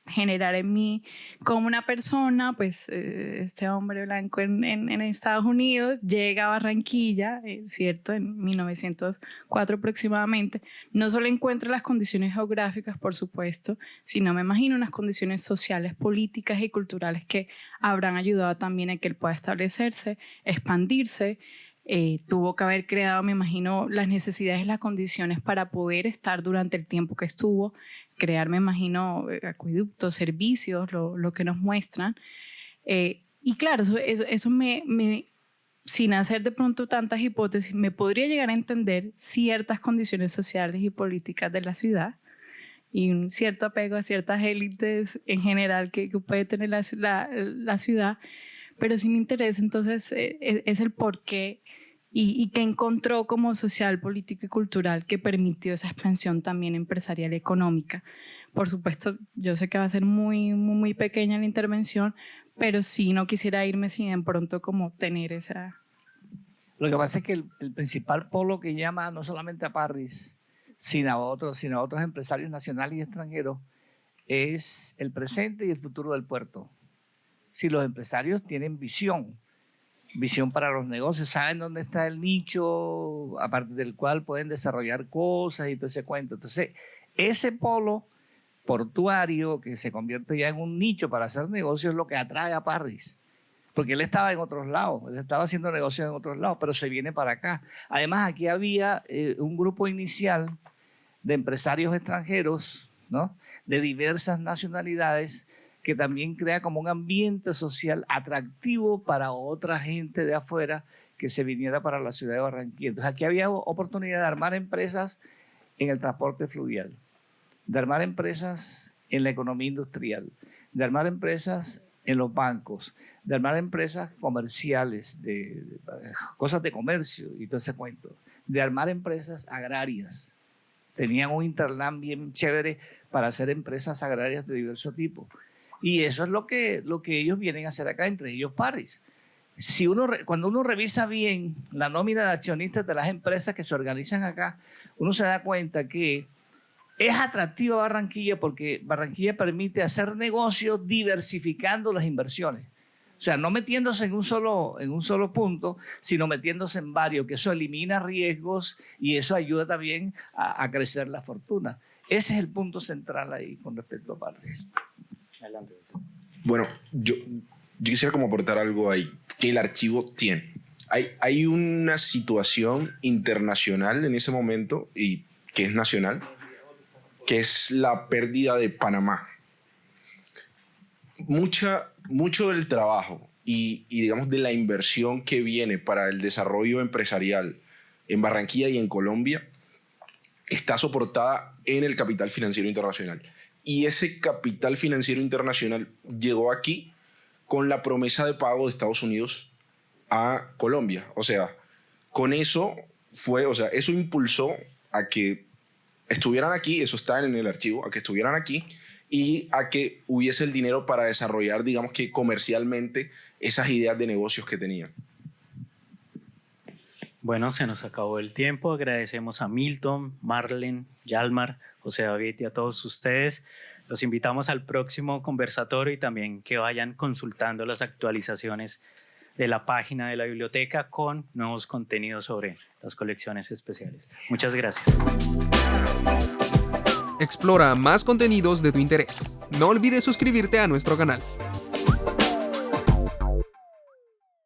generar en mí como una persona, pues este hombre blanco en Estados Unidos llega a Barranquilla, ¿cierto? En 1904 aproximadamente. No solo encuentra las condiciones geográficas, por supuesto, sino me imagino unas condiciones sociales, políticas y culturales que habrán ayudado también a que él pueda establecerse, expandirse. Tuvo que haber creado, me imagino, las necesidades, las condiciones para poder estar durante el tiempo que estuvo, crear, me imagino, acueductos, servicios, lo que nos muestran. Y claro, eso sin hacer de pronto tantas hipótesis, me podría llegar a entender ciertas condiciones sociales y políticas de la ciudad y un cierto apego a ciertas élites en general que puede tener la ciudad, pero sí me interesa entonces es el porqué y qué encontró como social, político y cultural que permitió esa expansión también empresarial y económica. Por supuesto, yo sé que va a ser muy, muy, muy pequeña la intervención, pero sí no quisiera irme sin de pronto como tener esa... Lo que pasa es que el principal polo que llama no solamente a Parrish, sino a otros empresarios nacionales y extranjeros, es el presente y el futuro del puerto. Si los empresarios tienen visión para los negocios, saben dónde está el nicho a partir del cual pueden desarrollar cosas y todo ese cuento. Entonces, ese polo portuario que se convierte ya en un nicho para hacer negocios es lo que atrae a Parrish, porque él estaba en otros lados, él estaba haciendo negocios en otros lados, pero se viene para acá. Además, aquí había un grupo inicial de empresarios extranjeros, ¿no?, de diversas nacionalidades, que también crea como un ambiente social atractivo para otra gente de afuera que se viniera para la ciudad de Barranquilla. Entonces aquí había oportunidad de armar empresas en el transporte fluvial, de armar empresas en la economía industrial, de armar empresas en los bancos, de armar empresas comerciales, de cosas de comercio y todo ese cuento, de armar empresas agrarias. Tenían un interland bien chévere para hacer empresas agrarias de diverso tipo. Y eso es lo que ellos vienen a hacer acá, entre ellos Parrish. Cuando uno revisa bien la nómina de accionistas de las empresas que se organizan acá, uno se da cuenta que es atractiva Barranquilla porque Barranquilla permite hacer negocios diversificando las inversiones. O sea, no metiéndose en un solo punto, sino metiéndose en varios, que eso elimina riesgos y eso ayuda también a crecer la fortuna. Ese es el punto central ahí con respecto a Parrish. Adelante. Bueno, yo quisiera como aportar algo ahí, que el archivo tiene. Hay una situación internacional en ese momento, y que es nacional, que es la pérdida de Panamá. Mucho del trabajo y digamos de la inversión que viene para el desarrollo empresarial en Barranquilla y en Colombia está soportada en el capital financiero internacional. Y ese capital financiero internacional llegó aquí con la promesa de pago de Estados Unidos a Colombia. O sea, con eso eso impulsó a que estuvieran aquí, eso está en el archivo, a que estuvieran aquí y a que hubiese el dinero para desarrollar, digamos que comercialmente, esas ideas de negocios que tenían. Bueno, se nos acabó el tiempo. Agradecemos a Milton, Marlene, Yalmar, José David y a todos ustedes. Los invitamos al próximo conversatorio y también que vayan consultando las actualizaciones de la página de la biblioteca con nuevos contenidos sobre las colecciones especiales. Muchas gracias. Explora más contenidos de tu interés. No olvides suscribirte a nuestro canal.